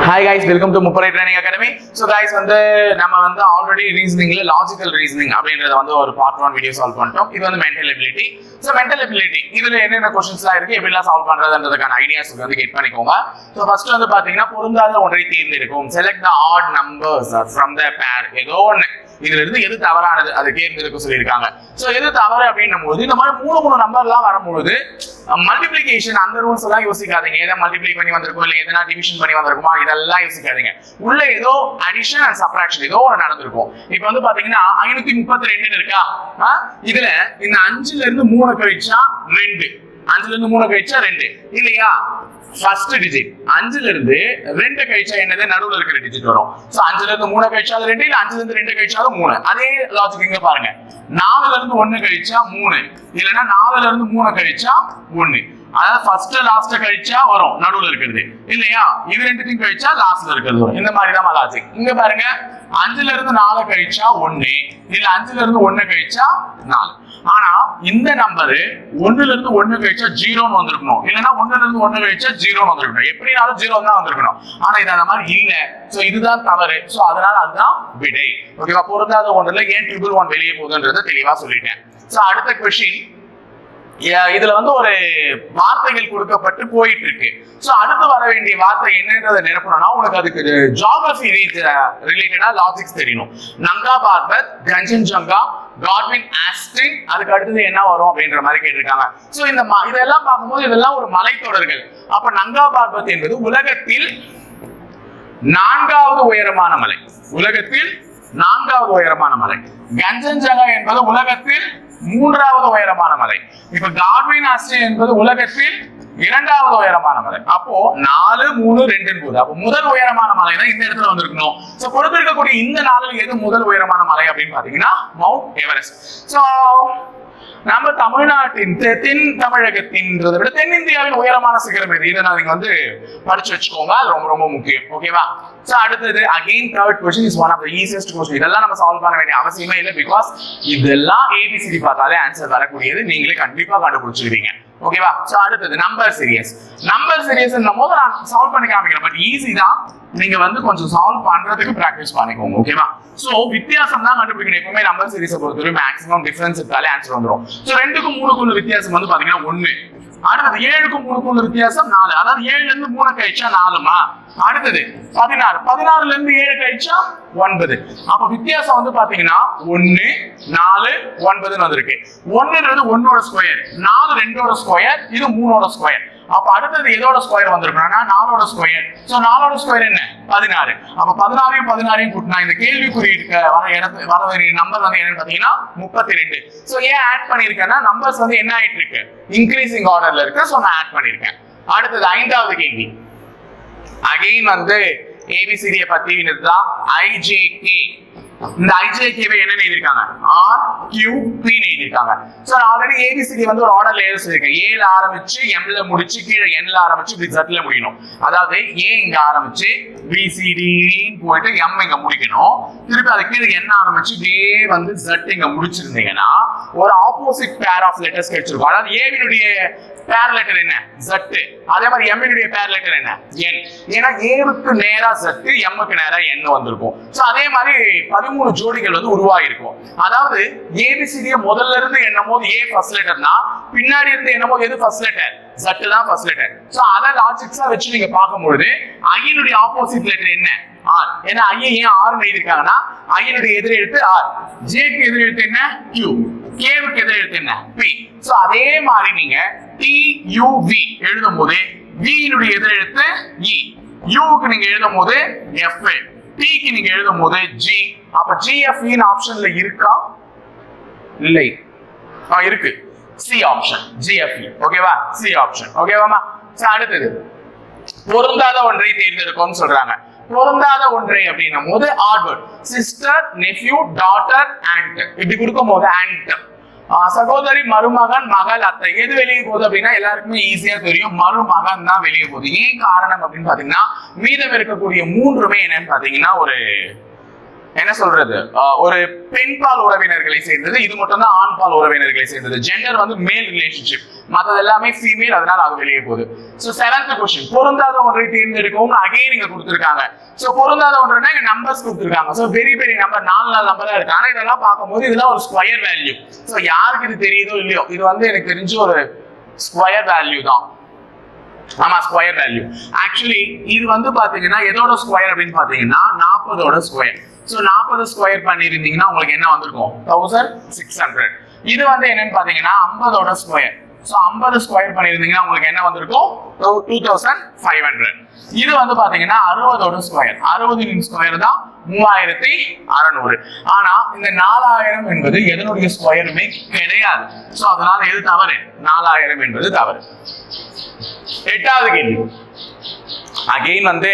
Hi guys, welcome to Mupparai Training Academy. So guys, நம்ம already reasoningல logical reasoning அப்படிங்கறத ஒரு part 1 video solve பண்ணிட்டோம். இது mental ability. So mental ability இதுல என்னென்ன क्वेश्चंஸ்லாம் இருக்கு, எப்படிலாம் சால்வ் பண்றதுன்றதுக்கான ஐடியாஸ் கெட் பண்ணிக்கோங்க. So first பாத்தீங்கன்னா பொருந்தாத ஒன்றை தேர்ந்தெடுக்கவும். Select the odd numbers from the pair. ஏதோ ஒன்னு இதுல இருந்து எது தவறானது அது தேர்ந்தெடுக்க சொல்லியிருக்காங்க. சோ எது தவறு அப்படின்னும் போது இந்த மாதிரி மூணு நம்பர்லாம் வரும்போது மல்டிப்ளிகேஷன் அந்த ரூல்ஸ் எல்லாம் யோசிக்காதீங்க. எதை மல்டிப்ளை பண்ணி வந்திருக்கோம் இல்ல எதனா டிவிஷன் பண்ணி வந்திருக்குமா இதெல்லாம் யோசிக்காதீங்க. உள்ள ஏதோ அடிஷன் அண்ட் சப்ட்ராக்ஷன் ஏதோ ஒன்று நடந்திருக்கும். இப்போ பாத்தீங்கன்னா 532 இருக்கா, இதுல இந்த 5ல இருந்து 3 கழிச்சா 2, 5ல இருந்து 3 கழிச்சா 2 இல்லையா? ஃபர்ஸ்ட் டிஜிட் 5ல இருந்து 2 கழிச்சா என்னது, நடுவுல இருக்கிற டிஜிட் வரும். சோ 5ல இருந்து 3 கழிச்சா 2 இல்ல 5ல இருந்து 2 கழிச்சா 3. அதே லாஜிக் இங்க பாருங்க. 4ல இருந்து 1 கழிச்சா 3 இல்லனா 4ல இருந்து 3 கழிச்சா 1. அதாவது ஃபர்ஸ்ட் லாஸ்ட் கழிச்சா வரும் நடுவுல இருக்கிறது இல்லையா? இது ரெண்டுத்தையும் கழிச்சா லாஸ்ட்ல இருக்கிறது வரும். இந்த மாதிரி தான் லாஜிக். இங்க பாருங்க 5ல இருந்து 4 கழிச்சா 1 இல்ல 5ல இருந்து 1 கழிச்சா 4. ஆனா இந்த நம்பர் 1ல இருந்து 1 கழிச்சா 0ன்னு வந்திருக்கணும், இல்லனா 1ல இருந்து 1 கழிச்சா 0ன்னு வந்திருக்கணும். எப்படினாலும் 0 தான் வந்திருக்கணும். ஆனா இது அந்த மாதிரி இல்ல. சோ இதுதான் தவறு. சோ அதனால அதுதான் விடை. ஓகேவா? பொருந்தாத ஒன்றுல ஏன் 111 வெளியே போகுதுன்றதை தெளிவா சொல்லிட்டேன். சோ அடுத்த क्वेश्चन, இதுல ஒரு வார்த்தைகள் கொடுக்கப்பட்டு போயிட்டு இருக்கு. சோ அடுத்து வர வேண்டிய வார்த்தை என்னன்றதை நிரப்பணும்னா உனக்கு அதுக்கு ஜியோகிராஃபி ரிலேட்டடா லாஜிக்ஸ் தெரியணும். நங்கா பார்பத், கஞ்சன்ஜங்கா, காட்வின் ஆஸ்டின், அதுக்கு அடுத்தது என்ன வரும் அப்படின்ற மாதிரி கேட்டிருக்காங்க. சோ இதெல்லாம் பார்க்கும்போது இதெல்லாம் ஒரு மலைத்தொடர்கள். அப்ப நங்கா பார்பத் என்பது உலகத்தில் 4வது உயரமான மலை. உலகத்தில் 4வது உயரமான மலை. கஞ்சன்ஜங்கா என்பது உலகத்தில் 3வது உயரமான மலை. இப்ப காட்வின் ஆஸ்டின் என்பது உலகத்தில் 2வது உயரமான மலை. அப்போ 4, 3, 2 போது அப்போ முதல் உயரமான மலை தான் இந்த இடத்துல வந்திருக்கணும். சோ கொடுத்திருக்கக்கூடிய இந்த 4ல எது முதல் உயரமான மலை அப்படின்னு பாத்தீங்கன்னா மவுண்ட் எவரெஸ்ட். சோ நம்ம தமிழ்நாட்டின் தென் தமிழகத்தின்றதை விட தென்னிந்தியாவின் உயரமான சிகரம் எது, இதை நீங்க படிச்சு வச்சுக்கோங்க. அது ரொம்ப ரொம்ப முக்கியம். ஓகேவா? சோ அடுத்தது again third question is one of the easiest question. இதெல்லாம் நம்ம சால்வ் பண்ண வேண்டிய அவசியமே இல்லை. பிகாஸ் இதெல்லாம் ஏபிசிடி பார்த்தாலே ஆன்சர் வரக்கூடியது. நீங்களே கண்டிப்பா கண்டுபிடிச்சிருவீங்க. ஓகேவா? சோ அடுத்தது நம்பர் சீரியஸ். நம்பர் சீரியஸ்ன்னும் போது நான் சால்வ் பண்ணி காமிக்கிறேன். பட் ஈஸி தான். நீங்க கொஞ்சம் சால்வ் பண்றதுக்கு பிராக்டிஸ் பண்ணிக்கோங்க. ஓகேவா? சோ வித்தியாசம் தான் கண்டுபிடிக்கணும். எப்பவுமே நம்பர் சீரிஸை பொறுத்தவரை மேக்ஸிமம் டிஃபரன்ஸ் இருந்தாலே ஆன்சர் வந்துரும். சோ 2க்கும் 3க்கும் உள்ள வித்தியாசம் பாத்தீங்கன்னா 1. அடுத்தது 7க்கும் 3க்கும் உள்ள வித்தியாசம் 4. அதாவது 7ல இருந்து 3 கழிச்சா 4மா. அடுத்தது 16, 16ல இருந்து 7 கழிச்சா 9. அப்ப வித்தியாசம் பாத்தீங்கன்னா 1, 4, 9ன்னு வந்திருக்கு. 1ன்றது 1ஓட ஸ்கொயர், 4 2ஓட ஸ்கொயர், இது 3ஓட ஸ்கொயர். அப்ப அடுத்தது எதோட ஸ்கொயர் வந்திருக்குன்னா 4ஓட ஸ்கொயர். சோ 4ஓட ஸ்கொயர் என்ன, 16. அப்ப 16ஐயும் 16ஐயும் கூட்டினா இந்த கேள்விக்குறி வர வேண்டிய நம்பர் என்னன்னு பாத்தீங்கன்னா 32. சோ ஏன் ஆட் பண்ணிருக்கேன்னா நம்பர்ஸ் என்ன ஆயிட்டு இருக்கு, இன்க்ரீசிங் ஆர்டர்ல இருக்கு. சோ நான் ஆட் பண்ணிருக்கேன். அடுத்தது 5வது கேள்வி. அகைன் ABCD பத்தி இதுதான் IJK. இந்த IJK என்ன எழுதிருக்காங்க, RQP எழுதிருக்காங்க. சோ ஆல்ரெடி ABCD ஒரு ஆர்டர்ல எழுத சொல்லிருக்கேன். A ல ஆரம்பிச்சு M ல முடிச்சு கீழே N ல ஆரம்பிச்சு Z ல முடியணும். அதாவது A இங்க ஆரம்பிச்சு BCD போயிட்டு M இங்க முடிக்கணும். திருப்பி அது கீழே N ஆரம்பிச்சு A Z இங்க முடிச்சிருந்தீங்கன்னா ஒரு ஆப்போசிட் பேர் ஆஃப் லெட்டர்ஸ் கிடைச்சிருக்கும். அதாவது A வினுடைய பேர் லெட்டர் என்ன, Z. அதே மாதிரி M வினுடைய பேர் லெட்டர் என்ன, N. ஏன்னா A க்கு நேரா Z, M க்கு நேரா N வந்திருக்கும். சோ அதே மாதிரி 13 ஜோடிகள் உருவாகி இருக்கும். அதாவது ABCD முதல்ல இருந்து என்னமோது A ஃபர்ஸ்ட் லெட்டர்னா பின்னாடி இருந்து என்னமோது எது ஃபர்ஸ்ட் லெட்டர், Z தான் ஃபர்ஸ்ட் லெட்டர். சோ அத லாஜிக்ஸா வச்சு நீங்க பார்க்கும்போது I னுடைய ஆப்போசிட் லெட்டர் என்ன, R. ஏன்னா I ஏன் R ன்னு எழுதிருக்காங்கன்னா I னுடைய எதிர் எழுத்து R, J க்கு எதிர் எழுத்து என்ன, Q, K க்கு எதிர் எழுத்து என்ன, P. சோ அதே மாதிரி நீங்க TUV எழுதும்போது V னுடைய எதிர் எழுத்து E, U க்கு நீங்க எழுதும்போது F, T க்கு நீங்க எழுதும்போது G. அப்ப GFE ஆப்ஷன்ல இருக்கா, இல்லை, இருக்கு. C option GFE. ஓகேவா? C option. ஓகேவாமா? அடுத்தது பொருந்தாத ஒன்றை தேர்ந்தெடுக்கும் சொல்றாங்க. பொருந்தாத ஒன்றை அப்படின்னும் போது odd word. Sister, nephew, daughter, aunt இப்படி கொடுக்கும் போது ஆண்ட் சகோதரி, மருமகன், மகள், அத்தை எது வெளியே போகுது அப்படின்னா எல்லாருக்குமே ஈஸியா தெரியும், மருமகன் தான் வெளியே போகுது. ஏன் காரணம் அப்படின்னு பாத்தீங்கன்னா மீதம் இருக்கக்கூடிய 3மே என்னன்னு பாத்தீங்கன்னா ஒரு என்ன சொல்றது ஒரு பெண் பால் உறவினர்களை சேர்ந்தது, இது மட்டும் தான் ஆண் பால் உறவினர்களை சேர்ந்தது. ஜெண்டர் வந்து மேல் ரிலேஷன்ஷிப், மற்றது எல்லாமே ஃபீமேல், அதனால அது வெளியே போகுது. சோ 7th क्वेश्चन, பொருந்தாத ஒன்றை தேர்ந்தெடுக்கவும் அகைன் இங்க கொடுத்திருக்காங்க. சோ பொருந்தாத ஒன்றுனா இங்க நம்பர்ஸ் கொடுத்திருக்காங்க. சோ பெரிய பெரிய நம்பர் 4 நம்பரா இருக்கு. ஆனா இதெல்லாம் பார்க்கும்போது இதெல்லாம் ஒரு ஸ்கொயர் வேல்யூ. சோ யாருக்கு இது தெரியுதோ இல்லையோ, இது வந்து எனக்கு தெரிஞ்ச ஒரு ஸ்கொயர் வேல்யூ தான். ஆமா, ஸ்கொயர் வேல்யூ. ஆக்சுவலி இது வந்து பாத்தீங்கன்னா எதோட ஸ்கொயர் அப்படின்னு பாத்தீங்கன்னா 40ஓட ஸ்கொயர். சோ 40 ஸ்கொயர் பண்ணிருந்தீங்கன்னா உங்களுக்கு என்ன வந்திருக்கும்? 1600. இது வந்து என்னன்னு பாத்தீங்கன்னா 50ஓட ஸ்கொயர். சோ 50 ஸ்கொயர் பண்ணிருந்தீங்கன்னா உங்களுக்கு என்ன வந்திருக்கும்? 2500. இது வந்து பாத்தீங்கன்னா 60ஓட ஸ்கொயர். 60 ஸ்கொயர் தான் 3600. ஆனா இந்த 4000 என்பது எதனுடைய ஸ்கொயருமே கிடையாது. சோ அதனால எது தவறு? 4000 என்பது தவறு. 8வது கேள்வி. அகைன் வந்து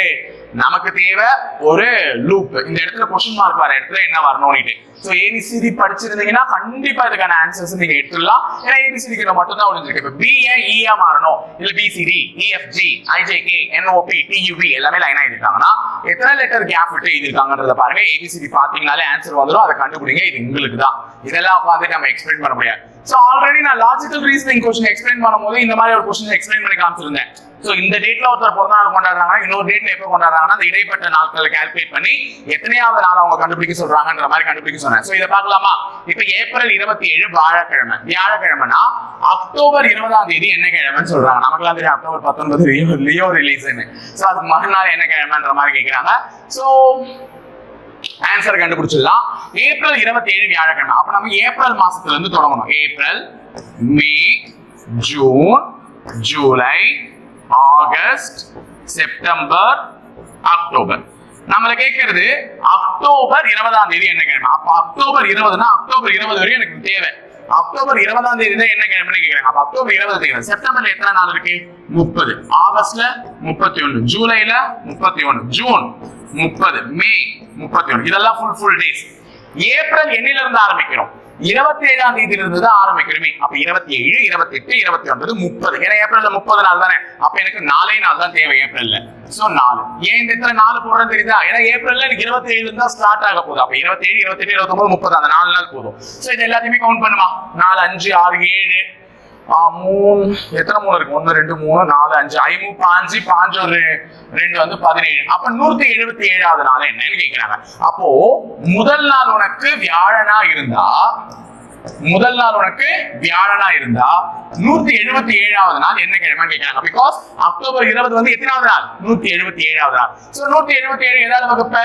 நமக்கு தேவை ஒரு லூப். இந்த இடத்துல क्वेश्चन மார்க் வர இடத்துல என்ன வரணும்னு. சோ ஏபிசிடி படிச்சிருந்தீங்கன்னா கண்டிப்பா இதுக்கான ஆன்சர்ஸ் நீங்க எடுத்துடலாம். ஏன்னா ஏபிசிடிக்கு மட்டும் தான் ஒளிஞ்சிருக்கு. இப்ப பி ஏ ஈயா மாறணும், இல்ல பிசிடி, இஎஃப்ஜி, ஐஜேகே, என்ஓபி, டியூபி எல்லாமே லைனா எழுதிருக்காங்கன்னா எத்தனை லெட்டர் கேப் விட்டு எழுதிருக்காங்கன்றத பாருங்க. ஏபிசிடி பாத்தீங்கனாலே ஆன்சர் வந்துடும், அதை கண்டுபிடிங்க. இது உங்களுக்கு தான். இதெல்லாம் உட்காந்து நம்ம எக்ஸ்பிளைன் பண்ண முடியாது. சோ ஆல்ரெடி நான் லாஜிக்கல் ரீசனிங் क्वेश्चन எக்ஸ்பிளைன் பண்ணும்போது இந்த மாதிரி ஒரு क्वेश्चन எக்ஸ்பிளைன் பண்ணி காமிச்சிருந்தேன். சோ இந்த டேட்ல ஒருத்தர் பிறந்த நாள் கொண்டாடுறாங்க, இன்னொரு டேட்ல எப்ப கொண்டாடுறாங்கன்னா அந்த இடைப்பட்ட நாட்களை கால்குலேட் பண்ணி எத்தனையாவது நாள் அவங்க கண்டுபிடிக்க சொல்றாங்கன்ற மாதிரி கண்டுபிடிக்க சொன்னேன். சோ இத பார்க்கலாமா? இப்ப ஏப்ரல் 27 வியாழக்கிழமைனா அக்டோபர் 20ஆம் தேதி என்ன கிழமைன்னு சொல்றாங்க. நமக்குலாம் தெரியும் அக்டோபர் 19 லியோ ரிலீஸ்னு. சோ அதுக்கு மறுநாள் என்ன கிழமைன்ற மாதிரி கேக்குறாங்க. சோ ஆன்சர் கண்டுபிடிச்சிடலாம். ஏப்ரல் 27 வியாழக்கிழமை. அப்ப நம்ம ஏப்ரல் மாசத்துல இருந்து தொடங்கணும். April, May, June, July, August, September, October. நம்மள கேட்கிறது அக்டோபர் 20ஆம் தேதி என்ன கிழமை. அப்ப அக்டோபர் 20னா அக்டோபர் 20 வரையும் எனக்கு தேவை. அக்டோபர் 20ஆம் தேதி தான் என்ன கிழமைன்னு கேக்குறாங்க. அப்ப அக்டோபர் 20 தேவை. செப்டம்பர்ல எத்தனை நாள் இருக்கு? 30. ஆகஸ்ட்ல 31, ஜூலைல 31, ஜூன் 30, மே 31. இதெல்லாம் ஃபுல் டேஸ். ஏப்ரல் என்னில இருந்து ஆரம்பிக்கிறோம்? 27ஆம் தேதியில இருந்து தான் ஆரம்பிக்கிறோமே. அப்ப 27, 28, 29, 30. ஏன்னா ஏப்ரல்ல 30 நாள் தானே. அப்ப எனக்கு 4 நாள் தான் தேவை ஏப்ரல்ல. சோ 4. ஏன் இந்த இடத்துல 4 போடுறேன்னு தெரியுதா? ஏன்னா ஏப்ரல்ல எனக்கு 27 இருந்து தான் ஸ்டார்ட் ஆக போகுது. அப்ப 27, 28, 29, 30 அந்த 4 நாள் போதும். சோ இது எல்லாத்தையுமே கவுண்ட் பண்ணுமா? 4, 5, 6, 7, 3, எத்தனை 3 இருக்கு? 1, 2, 3, 4, 5, 5, 5 ஒரு 2 வந்து 17. அப்ப 177வது நாள் என்னன்னு கேக்குறாங்க. அப்போ முதல் நாள் உனக்கு வியாழனா இருந்தா 177வது நாள் என்ன கிழமைன்னு கேக்குறாங்க. பிகாஸ் அக்டோபர் 20 வந்து எத்தனாவது நாள்? 177வது நாள். சோ 177 ஏதாவது வகுப்ப?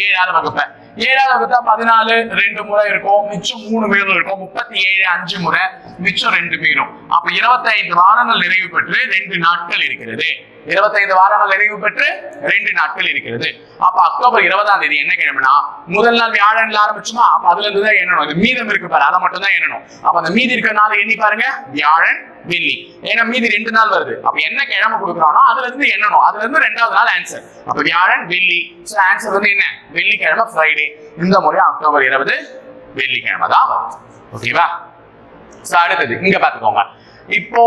7வது வகுப்ப. 7வது வகுத்தா 14 2 முறை இருக்கும், மிச்சம் 3 மீறும் இருக்கும். 37 5 முறை, மிச்சம் 2 மீறும். அப்ப 25 வாரங்கள் நிறைவு பெற்று 2 நாட்கள் இருக்கிறது. 25 வாரங்கள் நிறைவு பெற்று 2 நாட்கள் இருக்கிறது. அப்ப அக்டோபர் 20ஆம் தேதி என்ன கிழமைனா முதல் நாள் வியாழன்ல ஆரம்பிச்சுமா. அப்ப அதுல இருந்து தான் எண்ணணும். இது மீதம் இருக்கு பாரு, அதை மட்டும் தான் எண்ணணும். அப்ப அந்த மீதி இருக்கிற நாள் எண்ணி பாருங்க. வியாழன், வெள்ளி. ஏன்னா மீதி 2 நாள் வருது. அப்ப என்ன கிழமை கொடுக்குறானோ அதுல இருந்து எண்ணணும். அதுல இருந்து 2வது நாள் ஆன்சர். அப்ப வியாழன், வெள்ளி. சோ ஆன்சர் வந்து என்ன? வெள்ளிக்கிழமை, ஃப்ரைடே. இந்த முறை அக்டோபர் 20 வெள்ளிக்கிழமை தான் வரும். ஓகேவா? சோ அடுத்தது இங்க பாத்துக்கோங்க. இப்போ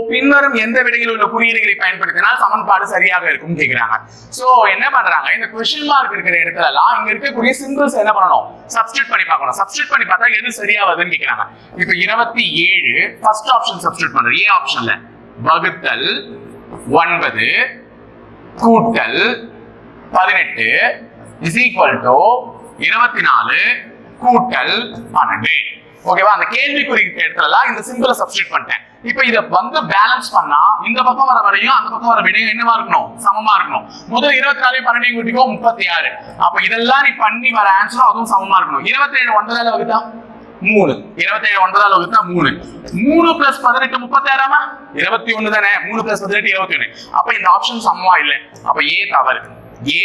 பின்வரும் எந்த விடையில் உள்ள குறியீடுகளை பயன்படுத்தினால் சமன்பாடு சரியாக இருக்கும் கேக்குறாங்க. சோ என்ன பண்றாங்க? இந்த क्वेश्चन மார்க் இருக்கிற இடத்துல எல்லாம் இங்க இருக்கக்கூடிய சிம்பிள்ஸ் என்ன பண்ணணும்? சப்ஸ்டிட்யூட் பண்ணி பார்க்கணும். சப்ஸ்டிட்யூட் பண்ணி பார்த்தா எது சரியா வருதுன்னு கேக்குறாங்க. இப்போ 27 ஃபர்ஸ்ட் ஆப்ஷன் சப்ஸ்டிட்யூட் பண்றேன். ஏ ஆப்ஷன்ல வகுத்தல் 9 கூட்டல் 18 இஸ் ஈக்குவல் டு 24 கூட்டல் 12. ஓகேவா? அந்த கேள்விக்குறி இடத்துல இந்த சிம்பிளை சப்ஸ்டிட்யூட் பண்ணிட்டேன். இப்போ இத வந்து பேலன்ஸ் பண்ணா இந்த பக்கம் வர வரையும் அந்த பக்கம் வர விடையும் என்னவா இருக்கணும்? சமமா இருக்கணும். முதல்ல 24 12 கூட்டிக்கோ 36. அப்ப இதெல்லாம் நீ பண்ணி வர ஆன்சர் அதுவும் சமமா இருக்கணும். 27 9ஆல வகுத்தா 3. 27 9ஆல வகுத்தா 3. 3 + 18 36ஆமா? 21 தானே. 3 + 18 21. அப்ப இந்த ஆப்ஷன் சமமா இல்ல. அப்ப ஏ தவறு. ஏ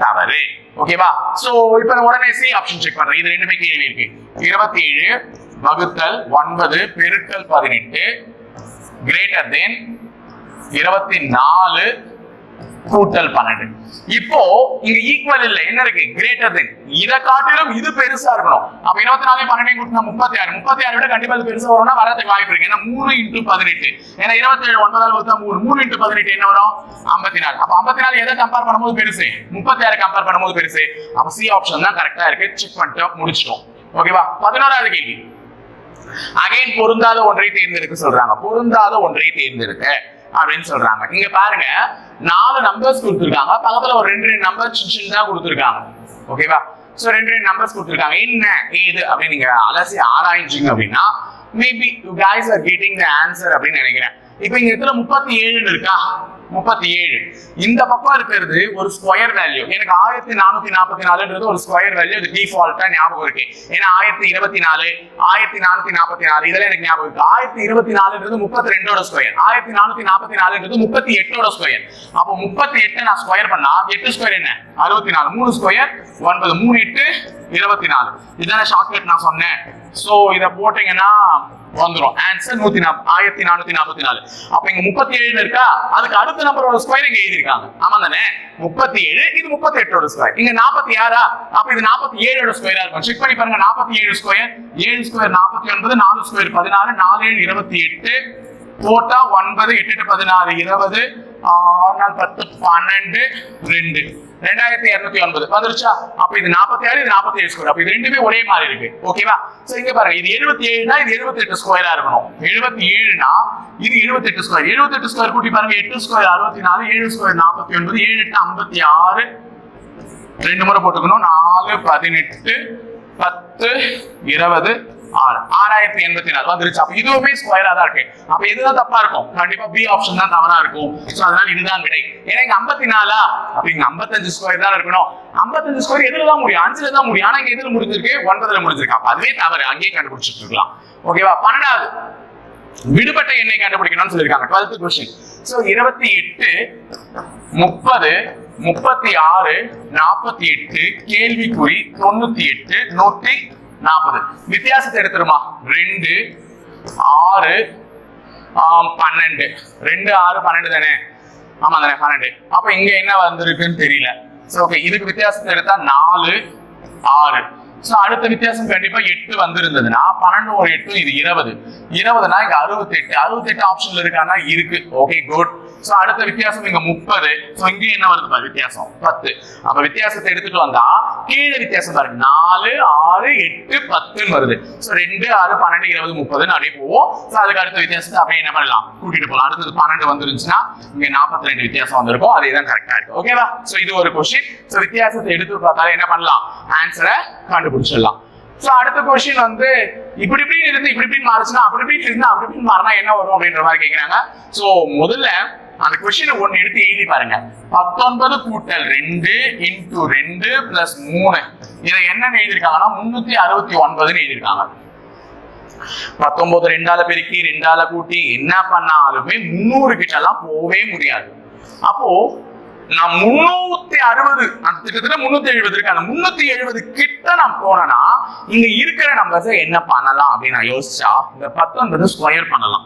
தவறு. ஓகேவா? சோ இப்போ உடனே சி ஆப்ஷன் செக் பண்றேன். இது ரெண்டுமே கேள்வி இருக்கு. 27 வகுத்தல் 9 பெருக்கல் 18 greater than 24 கூட்டல் 12. இப்போ இங்க ஈக்குவல் இல்ல, என்ன இருக்கு? Greater than. இத காட்டிலும் இது பெருசா இருக்கணும். அப்ப 24 12 கூட்டினா 36. 36 விட கண்டிப்பா இது பெருசா வரும்னா வரதுக்கு வாய்ப்பு இருக்கு. ஏன்னா 3 × 18. ஏன்னா 27 9ஆல வகுத்தா 3. 3 × 18 என்ன வரும்? 54. அப்ப 54 எதை கம்பேர் பண்ணும்போது பெருசு? 36 கம்பேர் பண்ணும்போது பெருசு. அப்ப சி ஆப்ஷன் தான் கரெக்டா இருக்கு. செக் பண்ணிட்டு முடிச்சிட்டோம். ஓகேவா? 11வது கேள்வி. அகைன் பொருந்தாத ஒன்றை தேர்ந்தெடுக்க சொல்றாங்க. பொருந்தாத ஒன்றை தேர்ந்தெடுக்க அப்படின்னு சொல்றாங்க. இங்க பாருங்க 4 நம்பர்ஸ் கொடுத்திருக்காங்க. பக்கத்துல ஒரு 2 நம்பர் சின்னதா கொடுத்திருக்காங்க. ஓகேவா? சோ 2 நம்பர்ஸ் கொடுத்திருக்காங்க. என்ன ஏது அப்படி நீங்க அலசி ஆராய்ஞ்சீங்க அப்படின்னா maybe you guys are getting the answer அப்படின்னு நினைக்கிறேன். இப்போ இங்க இருக்கிற 37 இருக்கா? 37 இந்த பக்கம் இருக்கிறது ஒரு ஸ்கொயர் வேல்யூ. எனக்கு 1444ன்றது ஒரு ஸ்கொயர் வேல்யூ. இது டிஃபால்ட்டா ஞாபகம் இருக்கு. ஏன்னா 1024 1444 இதெல்லாம் எனக்கு ஞாபகம் இருக்கு. 1024ன்றது 32ஓட ஸ்கொயர். 1444ன்றது 38ஓட ஸ்கொயர். அப்போ 38 நான் ஸ்கொயர் பண்ணா 8 ஸ்கொயர் என்ன? 64. 3 ஸ்கொயர் 9. 3 8 24. இதான ஷார்ட்கட் நான் சொன்னேன். சோ இத போட்டீங்கன்னா வந்துரும். ஆன்சர் 1444. அப்ப இங்க 37 இருக்கா? அதுக்கு அடுத்த நம்பரோட ஸ்கொயர் இங்க எழுதி இருக்காங்க. ஆமா தானே? 37 இது 38ஓட ஸ்கொயர். இங்க 46 அப்ப இது 47ஓட ஸ்கொயரா இருக்கும். செக் பண்ணி பாருங்க. 47 ஸ்கொயர் 7 ஸ்கொயர் 49 4 ஸ்கொயர் 16 4 7 28 போட்டா 9 8 8 16 20 6 10 12 2 2209 வந்துருச்சா? அப்ப இது 46 இது 47 ஸ்கொயர். அப்ப இது ரெண்டுமே ஒரே மாதிரி இருக்கு. ஓகேவா? சோ இங்க பாருங்க இது 77 னா இது 78 ஸ்கொயரா இருக்கணும். 77 னா இது 78 ஸ்கொயர். 78 ஸ்கொயர் கூட்டி பாருங்க. 8 ஸ்கொயர் 64 7 ஸ்கொயர் 49 7 8 56 ரெண்டு முறை போட்டுக்கணும். 4 18 10 20 6084 வந்துருச்சு. அப்ப இதுவுமே ஸ்கொயரா தான் இருக்கு. அப்ப இதுதான் தப்பா இருக்கும். கண்டிப்பா பி ஆப்ஷன் தான் தவறா இருக்கும். சோ அதனால இதுதான் விடை. ஏன்னா இங்க 54 அப்ப இங்க 55 ஸ்கொயர் தான் இருக்கணும். 55 ஸ்கொயர் எதுல தான் முடியும்? 5ல தான் முடியும். ஆனா இங்க எதுல முடிஞ்சிருக்கு? 9ல முடிஞ்சிருக்கு. அப்ப அதுவே தவறு. அங்கேயே கண்டுபிடிச்சிட்டு இருக்கலாம். ஓகேவா? 12வது விடுபட்ட எண்ணை கண்டுபிடிக்கணும்னு சொல்லிருக்காங்க. 12th question. சோ 28 30 36 48 கேள்விக்குறி 98 140 வித்தியாசத்தை எடுத்துருமா? 2 6 12 2 6 12 தானே? ஆமா தானே? 12. அப்ப இங்க என்ன வந்திருக்குன்னு தெரியல. சோ ஓகே, இதுக்கு வித்தியாசத்தை எடுத்தா 4 6. சோ அடுத்த வித்தியாசம் கண்டிப்பா 8 வந்திருந்ததுன்னா 12 ஒரு 8 இது 20. 20னா இங்க 68. 68 ஆப்ஷன்ல இருக்கானா? இருக்கு. Okay good. சோ அடுத்த வித்தியாசம் இங்க 30. சோ இங்க என்ன வருது பாரு? வித்தியாசம் 10. அப்ப வித்தியாசத்தை எடுத்துட்டு வந்தா கீழே வித்தியாசம் பாருங்க 4 6 8 10 வருது. சோ 2 6 12 20 30 அப்படியே போவோம். சோ அதுக்கு அடுத்த வித்தியாசத்தை அப்படியே என்ன பண்ணலாம்? கூட்டிட்டு போலாம். அடுத்தது 12 வந்துருச்சுன்னா இங்க 42 வித்தியாசம் வந்திருக்கும். அதேதான் கரெக்டா இருக்கு. ஓகேவா? சோ இது ஒரு क्वेश्चन. சோ வித்தியாசத்தை எடுத்து பார்த்தாலே என்ன பண்ணலாம்? ஆன்சரை கண்டுபிடிச்சிடலாம். சோ அடுத்த क्वेश्चन வந்து இப்படி இப்படி இருந்து இப்படி இப்படி மாறுச்சுனா அப்படி இப்படி இருந்தா அப்படி இப்படி மாறினா என்ன வரும் அப்படின்ற மாதிரி கேக்குறாங்க. சோ முதல்ல அந்த क्वेश्चन ஒன்னு எடுத்து எழுதி பாருங்க. 19 கூட்டல் 2 இன்டு 2 பிளஸ் 3 இதை என்ன எழுதிருக்காங்கன்னா 369 எழுதிருக்காங்க. 19 2ஆல பெருக்கி 2ஆல கூட்டி என்ன பண்ணாலுமே 300 கிட்ட எல்லாம் போவே முடியாது. அப்போ நான் 360 அந்த கிட்டத்தட்ட 370 இருக்கு. அந்த 370 கிட்ட நான் போனேன்னா இங்க இருக்கிற நம்பர்ஸ் என்ன பண்ணலாம் அப்படின்னு நான் யோசிச்சா இந்த 19 ஸ்கொயர் பண்ணலாம்.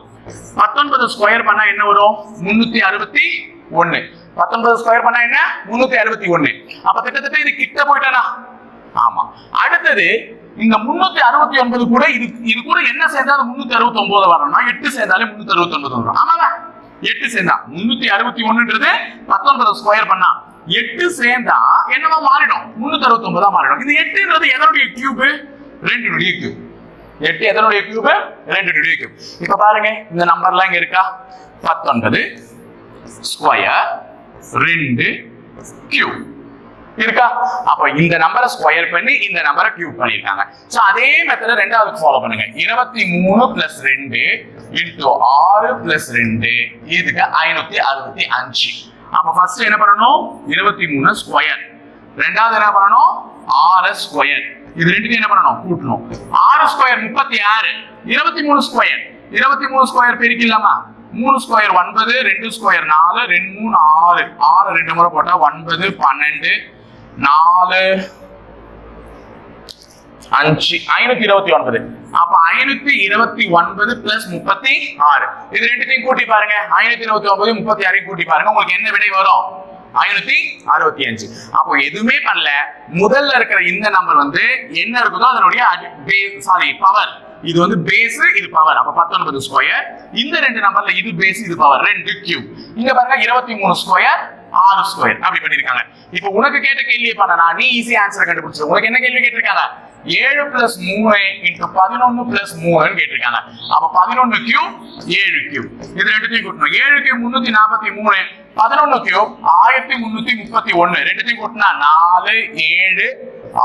19 ஸ்கொயர் பண்ணா என்ன வரும்? 361. 19 ஸ்கொயர் பண்ணா என்ன? 361. அப்ப கிட்டத்தட்ட இது கிட்ட போயிட்டானா? ஆமா. அடுத்தது இந்த 369 கூட இது கூட என்ன சேர்ந்தா 369 வரணும்னா 8 சேர்ந்தாலே 369 வரும். ஆமாங்க, 8 சேர்ந்தா 361ன்றது 19 ஸ்கொயர் பண்ணா 8 சேர்ந்தா என்னவா மாறிடும்? 369 மாறிடும். இது 8ன்றது எதனுடைய கியூப்? 2னுடைய கியூப். 8 எதனுடைய கியூப்? 2னுடைய கியூப். இப்ப பாருங்க இந்த நம்பர்லாம் இங்க இருக்கா? 19 ஸ்கொயர் 2 கியூப் இருக்கா? அப்ப இந்த நம்பரை ஸ்கொயர் பண்ணி இந்த நம்பரை கியூப் பண்ணிருக்காங்க. சோ அதே மெத்தட ரெண்டாவது ஃபாலோ பண்ணுங்க. 23 பிளஸ் 2 இன்டு 6 பிளஸ் 2 இதுக்கு 565. அப்ப ஃபர்ஸ்ட் என்ன பண்ணணும்? 23 ஸ்கொயர். ரெண்டாவது என்ன பண்ணணும்? 6 ஸ்கொயர். இது ரெண்டுக்கும் என்ன பண்ணணும்? கூட்டணும். 6 ஸ்கொயர் 36. 23 ஸ்கொயர் 23 ஸ்கொயர் பெருக்கிடலாமா? 3 ஸ்கொயர் 9 2 ஸ்கொயர் 4 2 3 6 6 ரெண்டு முறை போட்டா 9 12 4 5 529. அப்ப 529 பிளஸ் 36 இது ரெண்டுத்தையும் கூட்டி பாருங்க. 529 36 கூட்டி பாருங்க. உங்களுக்கு என்ன விடை வரும்? 565. அப்போ எதுவுமே பண்ணல. முதல்ல இருக்கிற இந்த நம்பர் வந்து என்ன இருக்குதோ அதனுடைய பவர். இது வந்து பேஸ், இது பவர். அப்ப 19 ஸ்கொயர். இந்த ரெண்டு நம்பர்ல இது பேஸ், இது பவர். 2 கியூப். இங்க பாருங்க 23 ஸ்கொயர் 6 ஸ்கொயர் அப்படி பண்ணிருக்காங்க. இப்போ உனக்கு கேட்ட கேள்வியை பண்ணனா நீ ஈஸி ஆன்சர் கண்டுபிடிச்சு. உனக்கு என்ன கேள்வி கேட்டிருக்காங்க? 7 + 3 × 11 + 3 கேட்டிருக்காங்க. அப்ப 11 கியூப் 7 கியூப். இது ரெண்டுத்தையும் கூட்டணும். 7 கியூப் 343, 11 கியூப் 1331. ரெண்டுத்தையும் கூட்டினா 4 7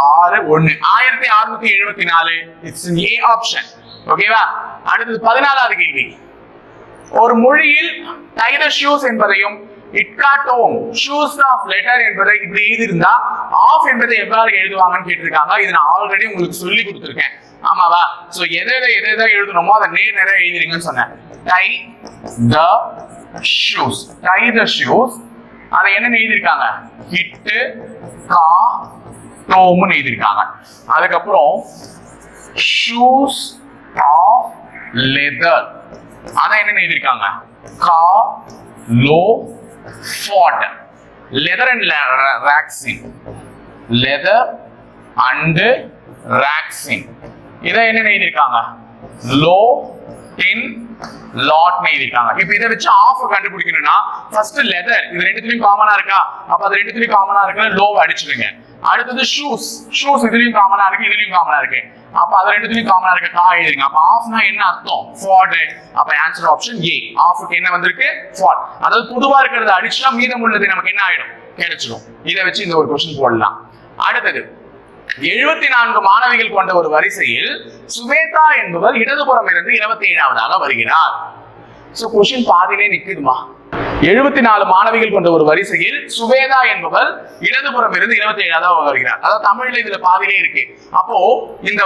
6 1 1674. It's A option. ஓகேவா? அடுத்து 14வது கேள்வி. ஒரு மொழியில் டை தி ஷூஸ் என்பதையும் இட்காட்டோம் ஷூஸ் ஆஃப் லெட்டர் என்பதை இப்படி எழுதியிருந்தா ஆஃப் என்பதை எவ்வாறு எழுதுவாங்கன்னு கேட்டிருக்காங்க. இது நான் ஆல்ரெடி உங்களுக்கு சொல்லி கொடுத்துருக்கேன். ஆமாவா? சோ எதை எழுதணுமோ அதை நேரா எழுதிருங்கன்னு சொன்னேன். டை தி ஷூஸ். டை தி ஷூஸ். அதை என்ன எழுதிருக்காங்க? இட் கா டோம்னு எழுதிருக்காங்க. அதுக்கப்புறம் ஷூஸ் ஆஃப் லெதர். அதை என்ன எழுதிருக்காங்க? கா low fought. Leather and raxin. Leather and raxin. இத என்ன எழுதிருக்காங்க? லோ tin lot எழுதிருக்காங்க. இப்போ இத வச்சு ஆஃப் கண்டுபிடிக்கணும்னா ஃபர்ஸ்ட் லெதர் இது ரெண்டுத்துலயும் காமனா இருக்கா? அப்ப அது ரெண்டுத்துலயும் காமனா இருக்குன்னா லோ அடிச்சிடுங்க. அடுத்து ஷூஸ். ஷூஸ் இதுலயும் காமனா இருக்கு, இதுலயும் காமனா இருக்கு. அப்ப அது ரெண்டுத்துலயும் காமனா இருக்கு. கா எழுதுங்க. அப்ப ஆஃப்னா என்ன அர்த்தம்? ஃபாட். அப்ப ஆன்சர் ஆப்ஷன் ஏ. ஆஃப்க்கு என்ன வந்திருக்கு? ஃபாட். அதாவது பொதுவா இருக்கிறது அடிச்சா மீதம் உள்ளது நமக்கு என்ன ஆயிடும்? கிடைச்சிடும். இத வச்சு இந்த ஒரு क्वेश्चन போடலாம். அடுத்து 74 மாணவிகள் கொண்ட ஒரு வரிசையில் சுவேதா என்பவர் இடதுபுறம் இருந்து 27வது வருகிறார். சோ क्वेश्चन பாதியிலே நிக்குதுமா. 74 மாணவிகள் கொண்ட ஒரு வரிசையில் சுவேதா என்பவர் இடதுபுறம் இருந்து 27வது வருகிறார். அதாவது தமிழ்ல இதுல பாதியிலே இருக்கு. அப்போ இந்த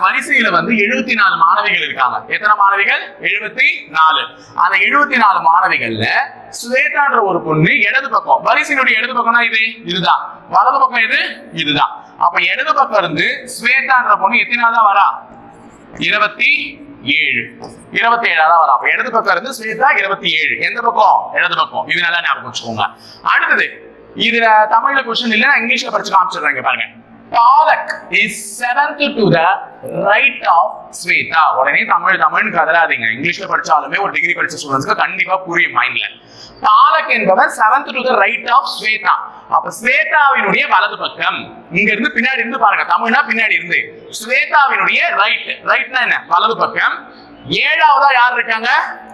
வரிசையில வந்து 74 மாணவிகள் இருக்காங்க. எத்தனை மாணவிகள்? 74. அந்த 74 மாணவிகள்ல சுவேதான்ற ஒரு பொண்ணு இடது பக்கம். வரிசையினுடைய இடது பக்கம்னா இதுதான். வலது பக்கம் இதுதான். அப்ப இடது பக்கம் இருந்து ஸ்வேதான்ற பொண்ணு எத்தனாவதா வரா? 27வது வரா. அப்ப இடது பக்கம் இருந்து ஸ்வேதா 27. எந்த பக்கம்? இடது பக்கம். இது நல்லா ஞாபகம் வச்சுக்கோங்க. அடுத்தது இதுல தமிழ்ல क्वेश्चन இல்ல, நான் இங்கிலீஷ்ல படிச்சு காமிச்சிடுறேன். பாருங்க. Palak is 7th to the right of Shweta. உடனே தமிழ்னு கதறாதீங்க. இங்கிலீஷ்ல படிச்சாலுமே ஒரு டிகிரி படிச்ச ஸ்டூடண்ட்ஸ்க்கு கண்டிப்பா புரியும் மைண்ட்ல. பாலக் என்பவர் 7th to the right of Shweta. அப்ப ஸ்வேதாவினுடைய வலது பக்கம். இங்க இருந்து பின்னாடி இருந்து பாருங்க. தமிழ்னா பின்னாடி இருந்து. ஸ்வேதாவினுடைய ரைட்னா என்ன? வலது பக்கம். 7வதா யார் இருக்காங்க?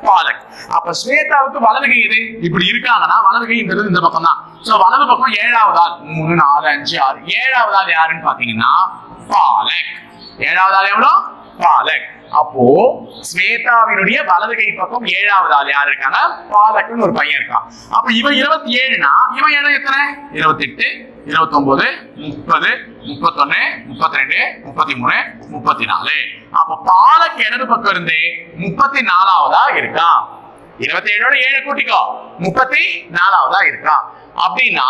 பாலக். அப்ப ஸ்வேதாவுக்கு வலது கை இது இப்படி இருக்காங்கன்னா வலது கை இந்த பக்கம் தான். சோ வலது பக்கம் 7வது ஆள். 3 4 5 6. 7வது ஆள் யாருன்னு பாத்தீங்கன்னா பாலக். 7வது ஆள் எவ்வளவு? பாலக். அப்போ ஸ்வேதாவினுடைய வலது கை பக்கம் 7வது ஆள் யார் இருக்காங்க? பாலக்னு ஒரு பையன் இருக்கான். அப்ப இவன் 27னா இவன் இடம் எத்தனை? 28 29 30 31 32 33 34. அப்ப பாலக் இடது பக்கம் இருந்து 34வதா இருக்கான். 27ஓட 7 கூட்டிக்கோ 34வதா இருக்கான். அப்படின்னா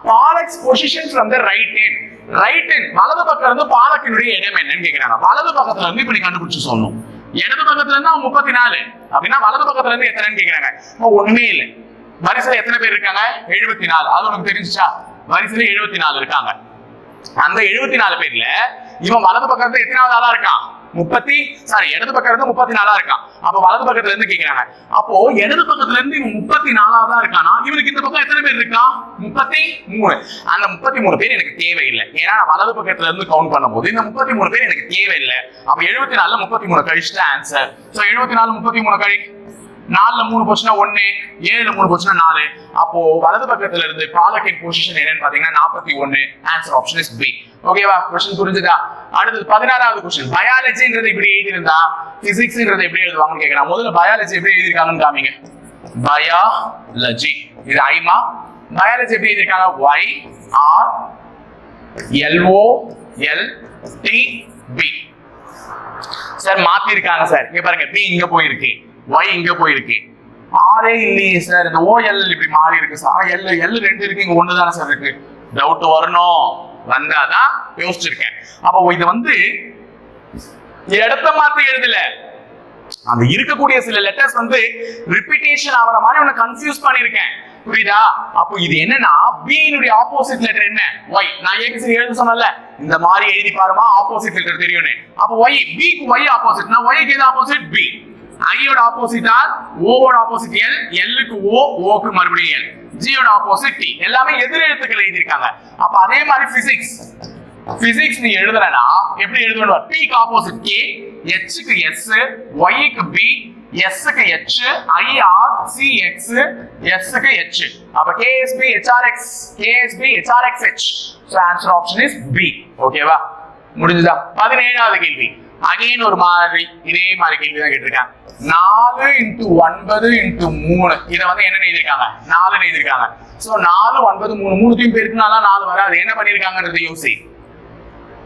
பாலக்ஸ் position from the right hand. Right hand வலது பக்கம் இருந்து பாலக்கினுடைய இடம் என்னன்னு கேக்குறாங்க. வலது பக்கத்துல இருந்து இப்படி கண்டுபிடிச்சு சொல்லணும். இடது பக்கத்துல இருந்து 34 அப்படின்னா வலது பக்கத்துல இருந்து எத்தனைன்னு கேக்குறாங்க. ஒண்ணுமே இல்லை. வரிசையில எத்தனை பேர் இருக்காங்க? 74. அது உனக்கு தெரிஞ்சுச்சா? வரிசையில 74 இருக்காங்க. அந்த 74 பேர்ல இவன் வலது பக்கத்துல எத்தனாவது ஆளா இருக்கான்? இடது பக்கம் இருந்து 34 இருக்கான். அப்ப வலது பக்கத்துல இருந்து கேக்குறாங்க. அப்போ இடது பக்கத்துல இருந்து இவன் 34 இருக்கானா இவனுக்கு இந்த பக்கம் எத்தனை பேர் இருக்கா? 33. அந்த 33 பேர் எனக்கு தேவையில்லை. ஏன்னா நான் வலது பக்கத்துல இருந்து கவுண்ட் பண்ணும்போது இந்த 33 பேர் எனக்கு தேவையில்லை. அப்ப 74ல 33 கழிச்சுட்டு ஆன்சர். சோ 74 33 கழி 4ல 3 போச்சுன்னா 1, 7ல 3 போச்சுன்னா 4. அப்போ வலது பக்கத்துல இருந்து பாலக்கின் பொசிஷன் என்னன்னு பாத்தீங்கன்னா 41. Answer option is B. ஓகேவா? क्वेश्चन புரிஞ்சுதா? அடுத்து 16வது क्वेश्चन. பயாலஜின்றது இப்படி எழுதி இருந்தா பிசிக்ஸ்ன்றது எப்படி எழுதுவாங்கன்னு கேக்குறாங்க. முதல்ல பயாலஜி எப்படி எழுதி இருக்காங்கன்னு காமிங்க. பயாலஜி இது ஐமா. பயாலஜி எப்படி எழுதி இருக்காங்க? Y R L O L T B. Sir மாத்தி இருக்காங்க சார். இங்க பாருங்க, B இங்க போயிருக்கு, Y இங்க போயிருக்கு. ஆரே இல்லையே சார். இந்த OL இப்படி மாறி இருக்கு சார். L ரெண்டு இருக்கு, இங்க ஒண்ணு தானே சார் இருக்கு. டவுட் வரணும். வந்தாதான் யோசிச்சிருக்கேன். அப்போ இது வந்து இடத்த மாத்தி எழுதல, அந்த இருக்கக்கூடிய சில லெட்டர்ஸ் வந்து ரிப்பீட்டேஷன் ஆகிற மாதிரி உன்னை கன்ஃபியூஸ் பண்ணிருக்கேன். புரியுதா? அப்போ இது என்னன்னா b னுடைய ஆப்போசிட் லெட்டர் என்ன? y. நான் ஏற்கனவே எழுத சொன்னல, இந்த மாதிரி எழுதி பாருமா, ஆப்போசிட் லெட்டர் தெரியும்னே. அப்போ y, b க்கு y ஆப்போசிட்னா y க்கு எது ஆப்போசிட்? b. I யோட ஆப்போசிட் r, o வோட ஆப்போசிட் l, l க்கு o, o க்கு மறுபடியும் l, g யோட ஆப்போசிட் t. எல்லாமே எதிர் எழுத்துக்கள் எழுதி இருக்காங்க. அப்ப அதே மாதிரி பிசிக்ஸ் நீ எழுதலனா எப்படி எழுதணும்? p க்கு ஆப்போசிட் k, h க்கு s, y க்கு b, S க்கு H, I R, C X, S க்கு H. அப்ப KSB HRX, KSB HRX H. So answer option is B. ஓகேவா? முடிஞ்சதா? 17வது கேள்வி. அகைன் ஒரு மாதிரி இதே மாதிரி கேள்வி தான் கேட்டிருக்காங்க. 4 × 9 × 3. இத வந்து என்ன எழுதிருக்காங்க? 4 எழுதிருக்காங்க. சோ 4 9 3 மூணுத்தையும் பெருக்கினால 4 வராது. என்ன பண்ணிருக்காங்கன்றது யோசி.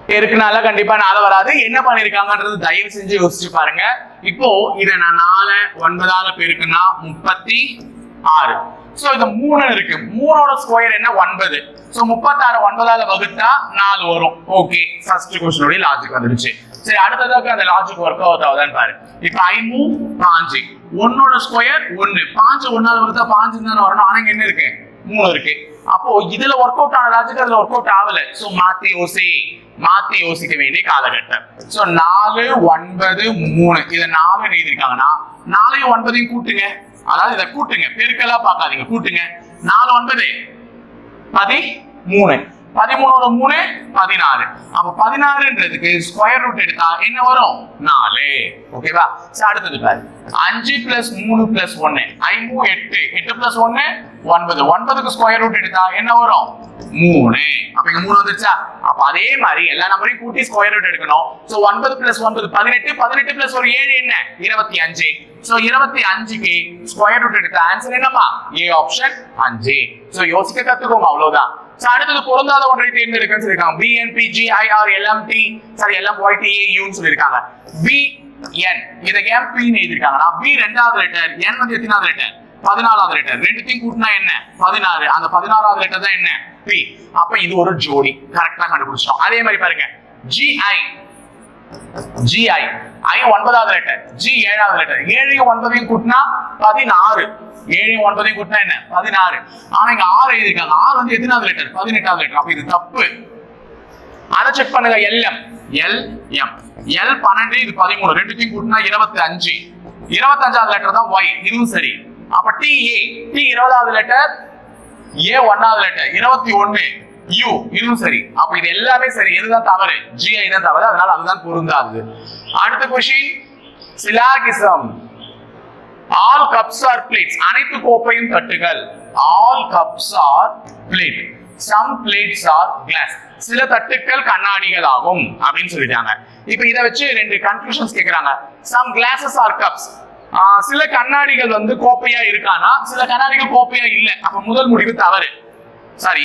பெருக்குனால கண்டிப்பா 4 வராது. என்ன பண்ணிருக்காங்கன்றது தயவு செஞ்சு யோசிச்சு பாருங்க. இப்போ இத நான் 4 9ஆல பெருக்குனா 36. சோ இது 3 இருக்கு. 3ஓட ஸ்கொயர் என்ன? 9. சோ 36 9ஆல வகுத்தா 4 வரும். ஓகே, ஃபர்ஸ்ட் क्वेश्चनோட லாஜிக் வந்துருச்சு. சரி, அடுத்ததுக்கு அந்த லாஜிக் வொர்க் அவுட் ஆகுதான்னு பாரு. இப்போ I move 5. 1ஓட ஸ்கொயர் 1. 5 1ஆல வகுத்தா 5 தான வரணும். ஆனா இங்க என்ன இருக்கு? 3 இருக்கு. அப்போ இதுல வொர்க் அவுட் ஆன லாஜிக் அதுல வொர்க் அவுட் ஆகல. சோ மாத்தி யோசிக்க வேண்டிய காலகட்டம். சோ 4 9 3 இத 4 எழுதிருக்காங்கன்னா 4ஐயும் 9ஐயும் கூட்டுங்க. அதாவது இத கூட்டுங்க, பெருக்கலா பார்க்காதீங்க, கூட்டுங்க. 4 9 13, 13ஓட 3 16. அப்ப 16ன்றதுக்கு ஸ்கொயர் ரூட் எடுத்தா என்ன வரும்? 4. ஓகேவா? சோ அடுத்தது பாரு. 5 + 3 + 1. I move 8. 8 + 1 9. 9க்கு ஸ்கொயர் ரூட் எடுத்தா என்ன வரும்? 3. அப்ப இங்க 3 வந்துருச்சா? அப்ப அதே மாதிரி எல்லா நம்பரையும் கூட்டி ஸ்கொயர் ரூட் எடுக்கணும். சோ 9 + 9 18. 18 + ஒரு 7 என்ன? 25. சோ 25க்கு ஸ்கொயர் ரூட் எடுத்தா ஆன்சர் என்னமா? A option 5. சோ யோசிக்க கத்துக்கோங்க, அவ்வளவுதான். சோ அடுத்து பொருந்தாத ஒன்றை தேர்ந்தெடுக்கன்னு சொல்லிருக்காங்க. B N P G I R L M T சரி L M Y T A U ன்னு சொல்லிருக்காங்க. B N இத M P ன்னு எழுதிருக்காங்கன்னா B ரெண்டாவது லெட்டர், N வந்து எத்தனாவது லெட்டர்? 14வது லெட்டர். ரெண்டுத்தையும் கூட்டினா என்ன? 16. அந்த 16வது லெட்டர் தான் என்ன? P. அப்ப இது ஒரு ஜோடி. கரெக்ட்டா கண்டுபிடிச்சோம். அதே மாதிரி பாருங்க. G I I 9வது லெட்டர், G 7வது லெட்டர். 7ஐயும் 9ஐயும் கூட்டினா 16. 7ஐயும் 9ஐயும் கூட்டினா என்ன? 16. ஆனா இங்க 6 எழுதிருக்காங்க. 6 வந்து எத்தனாவது லெட்டர்? 18வது லெட்டர். அப்ப இது தப்பு. அத செக் பண்ணுங்க. LM L 12, இது 13. ரெண்டுத்தையும் கூட்டினா 25. 25வது லெட்டர் தான் Y. இதுவும் சரி. அப்ப TA T 20வது லெட்டர், A 1வது லெட்டர், 21 U. இதுவும் சரி. அப்ப இது எல்லாமே சரி. எதுதான் தவறு? GI தான் தவறு. அதனால அதுதான் பொருந்தாது. அடுத்த question, syllogism. All cups are plates. அனைத்து கோப்பையும் தட்டுகள். All cups are plate. Some plates are glass. சில தட்டுக்கள் கண்ணாடிகள் ஆகும் அப்படின்னு சொல்லிட்டாங்க. இப்போ இத வச்சு ரெண்டு கன்ஃபியூஷன்ஸ் கேக்குறாங்க. Some glasses are cups. சில கண்ணாடிகள் வந்து கோப்பையா இருக்கானா, சில கண்ணாடிகள் கோப்பையா இல்ல. அப்ப முதல் முடிவு தவறு. சாரி,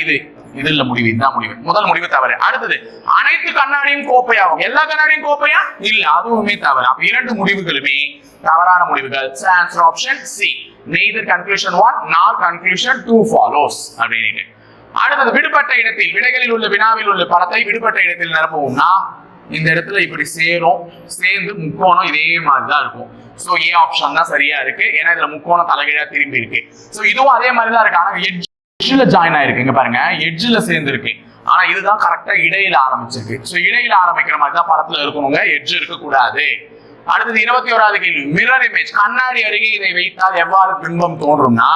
இதுல முடிவு, இதுதான் முடிவு. முதல் முடிவு தவறு. அடுத்தது, அனைத்து கண்ணாடியும் கோப்பையாகும். எல்லா கண்ணாடியும் கோப்பையா இல்ல, அதுவுமே தவறு. அப்ப இரண்டு முடிவுகளுமே தவறான முடிவுகள். Answer option C. neither conclusion 1 nor conclusion 2 follows அப்படினு. அடுத்தது, விடுபட்ட இடத்தில் விடைகளில் உள்ள வினாவில் உள்ள படத்தை விடுபட்ட இடத்தில் நிரப்புவோம்னா இந்த இடத்துல இப்படி சேர்ந்து முக்கோணம் இதே மாதிரி தான் இருக்கும். சோ A ஆப்ஷன் தான் சரியா இருக்கு. ஏன்னா இதுல முக்கோணம் தலைகீழா திரும்பி இருக்கு. சோ இதுவும் அதே மாதிரி தான் இருக்கு. ஆனா எட்ஜ்ல ஜாயின் ஆயிருக்கு. இங்க பாருங்க, எட்ஜ்ல சேர்ந்து இருக்கு. ஆனா இதுதான் கரெக்டா இடையில ஆரம்பிச்சிருக்கு. சோ இடையில ஆரம்பிக்கிற மாதிரி தான் படத்துல இருக்கணுங்க, எட்ஜ் இருக்க கூடாது. அடுத்தது 21வது கேள்வி, மிரர் இமேஜ். கண்ணாடி அருகே இதை வைத்தால் எவ்வாறு பிம்பம் தோன்றும்னா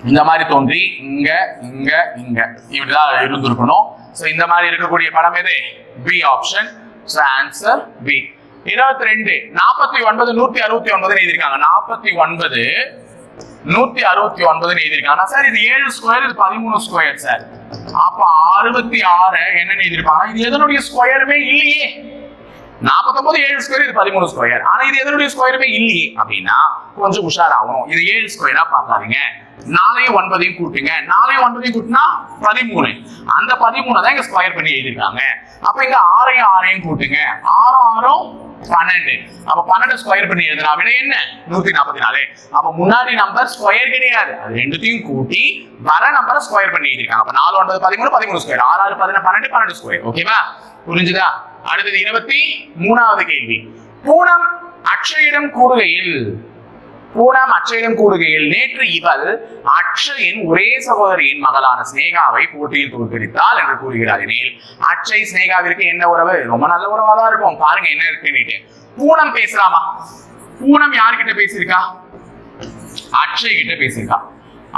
இந்த மாதிரி தோன்றி இங்க இங்க இங்க இப்படிதான் இருந்திருக்கணும். சோ இந்த மாதிரி இருக்கக்கூடிய படம் எது? B option. So answer B. 22 49 169 எழுதிருக்காங்க. 49 169 எழுதிருக்காங்க சார். இது 7 ஸ்கொயர், இது 13 ஸ்கொயர் சார். அப்ப 66 என்ன எழுதிருப்பாங்க? இது எதனுடைய ஸ்கொயருமே இல்லையே. 49 7 ஸ்கொயர், இது 13 ஸ்கொயர். ஆனா இது எதனுடைய ஸ்கொயருமே இல்லையே அப்படின்னா கொஞ்சம் உஷாராகணும். இது 7 ஸ்கொயரா பார்க்காதீங்க. 4ஐயும் 9ஐயும் கூட்டுங்க. 4ஐயும் 9ஐயும் கூட்டினா 13. அந்த 13 தான் இங்க ஸ்கொயர் பண்ணி எழுதிருக்காங்க. அப்ப இங்க 6ஐயும் 6ஐயும் கூட்டுங்க. 6 6 12. அப்ப 12 ஸ்கொயர் பண்ணி எழுதுனா விட என்ன? 144. அப்ப முன்னாடி நம்பர் ஸ்கொயர் கிடையாது, அது ரெண்டுத்தையும் கூட்டி வர நம்பரை ஸ்கொயர் பண்ணி எழுதிருக்காங்க. அப்ப 4 9 13 13 ஸ்கொயர், 6 6 11 12 12 ஸ்கொயர். ஓகேவா? புரிஞ்சுதா? அடுத்தது 23வது கேள்வி. பூனம் அக்ஷயிடம் கூறுகையில் பூனம் அட்சயிடம் கூறுகையில் நேற்று இவள் அட்சயின் ஒரே சகோதரியின் மகளான ஸ்னேகாவை போட்டியில் தோற்கடித்தாள் என்று கூறுகிறார். எனில் அட்சய் ஸ்னேகாவிற்கு என்ன உறவு? ரொம்ப நல்ல உறவா தான் இருக்கும். பாருங்க என்ன இருக்குன்னு. பூனம் பேசலாமா? பூனம் யார்கிட்ட பேசியிருக்கா? அட்சய் கிட்ட பேசியிருக்கா.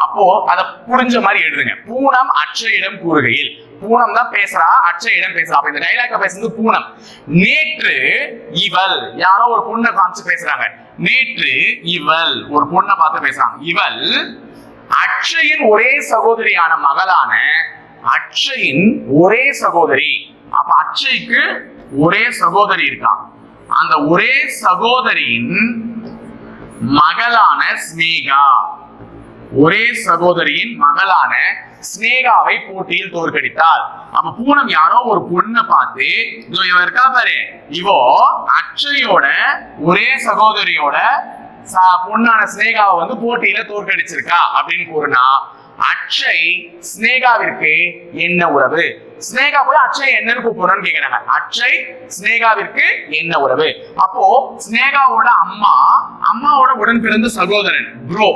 அப்போ அத புரிஞ்ச மாதிரி எழுதுங்க. பூனம் அட்சயிடம் கூறுகையில், பூனம் தான் பேசுறா, அட்சயிடம் பேசுறா. அப்ப இந்த டைலாக பேசுறது பூனம். நேற்று இவள், யாரோ ஒரு பொண்ணை காமிச்சு பேசுறாங்க. நேற்று இவள் ஒரு பொண்ணை பார்த்து பேசுறாங்க. இவள் அட்சயின் ஒரே சகோதரியான மகளான அட்சயின் ஒரே சகோதரி. அப்ப அட்சய்க்கு ஒரே சகோதரி இருக்கா. அந்த ஒரே சகோதரியின் மகளான ஸ்னேகா, ஒரே சகோதரியின் மகளான ஸ்னேகாவை போட்டியில் தோற்கடித்தார். அப்ப பூனம் யாரோ ஒரு பொண்ணை பார்த்து, இவ இருக்கா பாரு, இவோ அட்சயோட ஒரே சகோதரியோட பொண்ணான ஸ்னேகாவை வந்து போட்டியில தோற்கடிச்சிருக்கா அப்படின்னு கூறினா, அட்சய் ஸ்னேகாவிற்கு என்ன உறவு? ஸ்னேகா போய் அட்சய் என்னன்னு கூப்பிடணும்னு கேக்குறாங்க. அட்சய் ஸ்னேகாவிற்கு என்ன உறவு? அப்போ ஸ்னேகாவோட அம்மாவோட உடன் பிறந்த சகோதரன் ப்ரோ.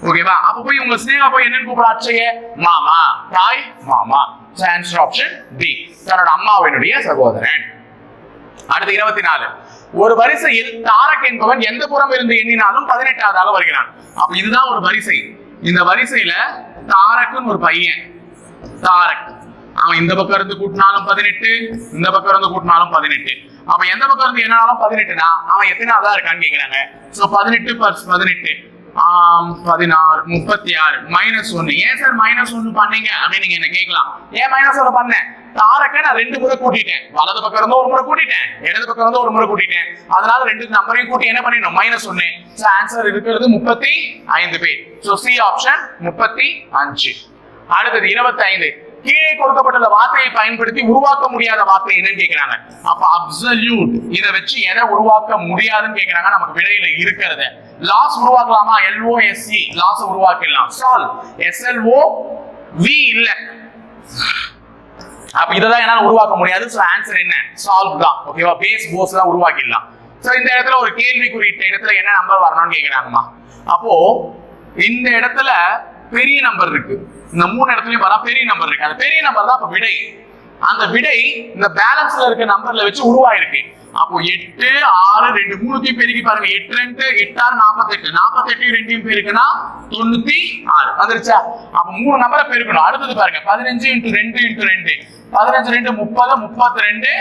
ஓகேவா? அப்ப போய் உங்க ஸ்னேகா போய் என்னன்னு கூப்பிட அட்சய? மாமா, தாய் மாமா. ஆன்சர் ஆப்ஷன் பி, தன்னோட அம்மாவினுடைய சகோதரன். அடுத்து 24. ஒரு வரிசையில் தாரக் என்பவன் எந்த புறம் இருந்து எண்ணினாலும் 18ஆவதாக வருகிறான். அப்ப இதுதான் ஒரு வரிசை. இந்த வரிசையில தாரக்குன்னு ஒரு பையன், தாரக், அவன் இந்த பக்கம் இருந்து கூட்டினாலும் 18, இந்த பக்கம் இருந்து கூட்டினாலும் 18. அப்ப எந்த பக்கம் இருந்து என்னாலும் 18னா அவன் எத்தனாவதா இருக்கான்னு கேக்குறாங்க. சோ 18 + 18 16, 36 -1. ஏன் சார் -1 பண்ணீங்க அப்படின்னு நீங்க என்ன கேட்கலாம். ஏன் -1 பண்ணேன்? தாரக்க நான் 2 முறை கூட்டிட்டேன். வலது பக்கம் இருந்து ஒரு முறை கூட்டிட்டேன், இடது பக்கம் இருந்து ஒரு முறை கூட்டிட்டேன். அதனால 2 நம்பரையும் கூட்டி என்ன பண்ணிடணும்? -1. சோ ஆன்சர் இருக்கிறது 35 பேர். So C option 35. அடுத்தது 25. கீழே கொடுக்கப்பட்டுள்ள வார்த்தையை பயன்படுத்தி உருவாக்க முடியாத வார்த்தை என்னன்னு கேக்குறாங்க. அப்ப அப்சல்யூட் இத வச்சு எதை உருவாக்க முடியாதுன்னு கேக்குறாங்க. நமக்கு விடையில இருக்கிறது லாஸ் உருவாக்கலாமா? LOSC லாஸ் உருவாக்கலாம். சால்வ் SLOV இல்ல. அப்ப இததான் என்னால உருவாக்க முடியாது. சோ ஆன்சர் என்ன? சால்வ் தான். ஓகேவா? பேஸ் போஸ் தான் உருவாக்கிடலாம். சோ இந்த இடத்துல ஒரு கேள்விக்குறியிட்ட இடத்துல என்ன நம்பர் வரணும்னு கேக்குறாங்கம்மா. அப்போ இந்த இடத்துல பெரிய நம்பர் இருக்கு. இந்த 3 இடத்துலயும் வர பெரிய நம்பர் இருக்கு. அந்த பெரிய நம்பர் தான் அப்ப விடை. அந்த விடை இந்த பேலன்ஸ்ல இருக்க நம்பர்ல வச்சு உருவாயிருக்கு. அப்போ 8, 6, 2 3 பெருக்கி பாருங்க. 8 2 8 6 48. 48 2 பெருக்குனா 96 வந்துருச்சா? அப்ப 3 நம்பரை பெருக்கணும். அடுத்தது பாருங்க 15 × 2 × 2 15 2 30 32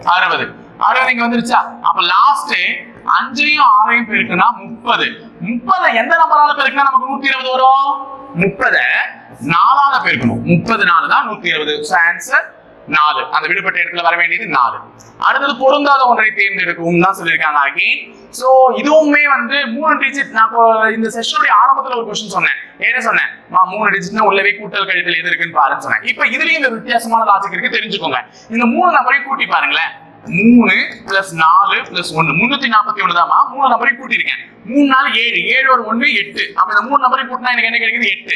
60 60 இங்க வந்துருச்சா? அப்ப லாஸ்ட் 5யும் 6யும் பெருக்குனா 30. 30 எந்த நம்பரால பெருக்குனா நமக்கு 120 வரும்? 30 4ஆல பெருக்கணும். 30 4 தான் 120. So answer 4. அந்த விடுபட்ட இடத்துல வர வேண்டியது 4. அடுத்தது பொருந்தாத ஒன்றை தேர்ந்தெடுக்கவும் தான் சொல்லியிருக்காங்க. அகைன் சோ இதுவுமே வந்து 3 டிஜிட். நான் இந்த செஷனுடைய ஆரம்பத்துல ஒரு क्वेश्चन சொன்னேன். என்ன சொன்னேன்? 3 டிஜிட்னா உள்ளவே கூட்டல் கழித்தல் எது இருக்குன்னு பாருன்னு சொன்னேன். இப்போ இதுலயும் இந்த வித்தியாசமான லாஜிக் இருக்கு, தெரிஞ்சுக்கோங்க. இந்த 3 நம்பரையும் கூட்டி பாருங்களேன். 3 + 4 + 1 341 தான்மா. 3 நம்பரையும் கூட்டியிருக்கேன். 3 4 7 7 ஒரு 1 8. அப்ப இந்த 3 நம்பரையும் கூட்டினா எனக்கு என்ன கிடைக்குது? 8.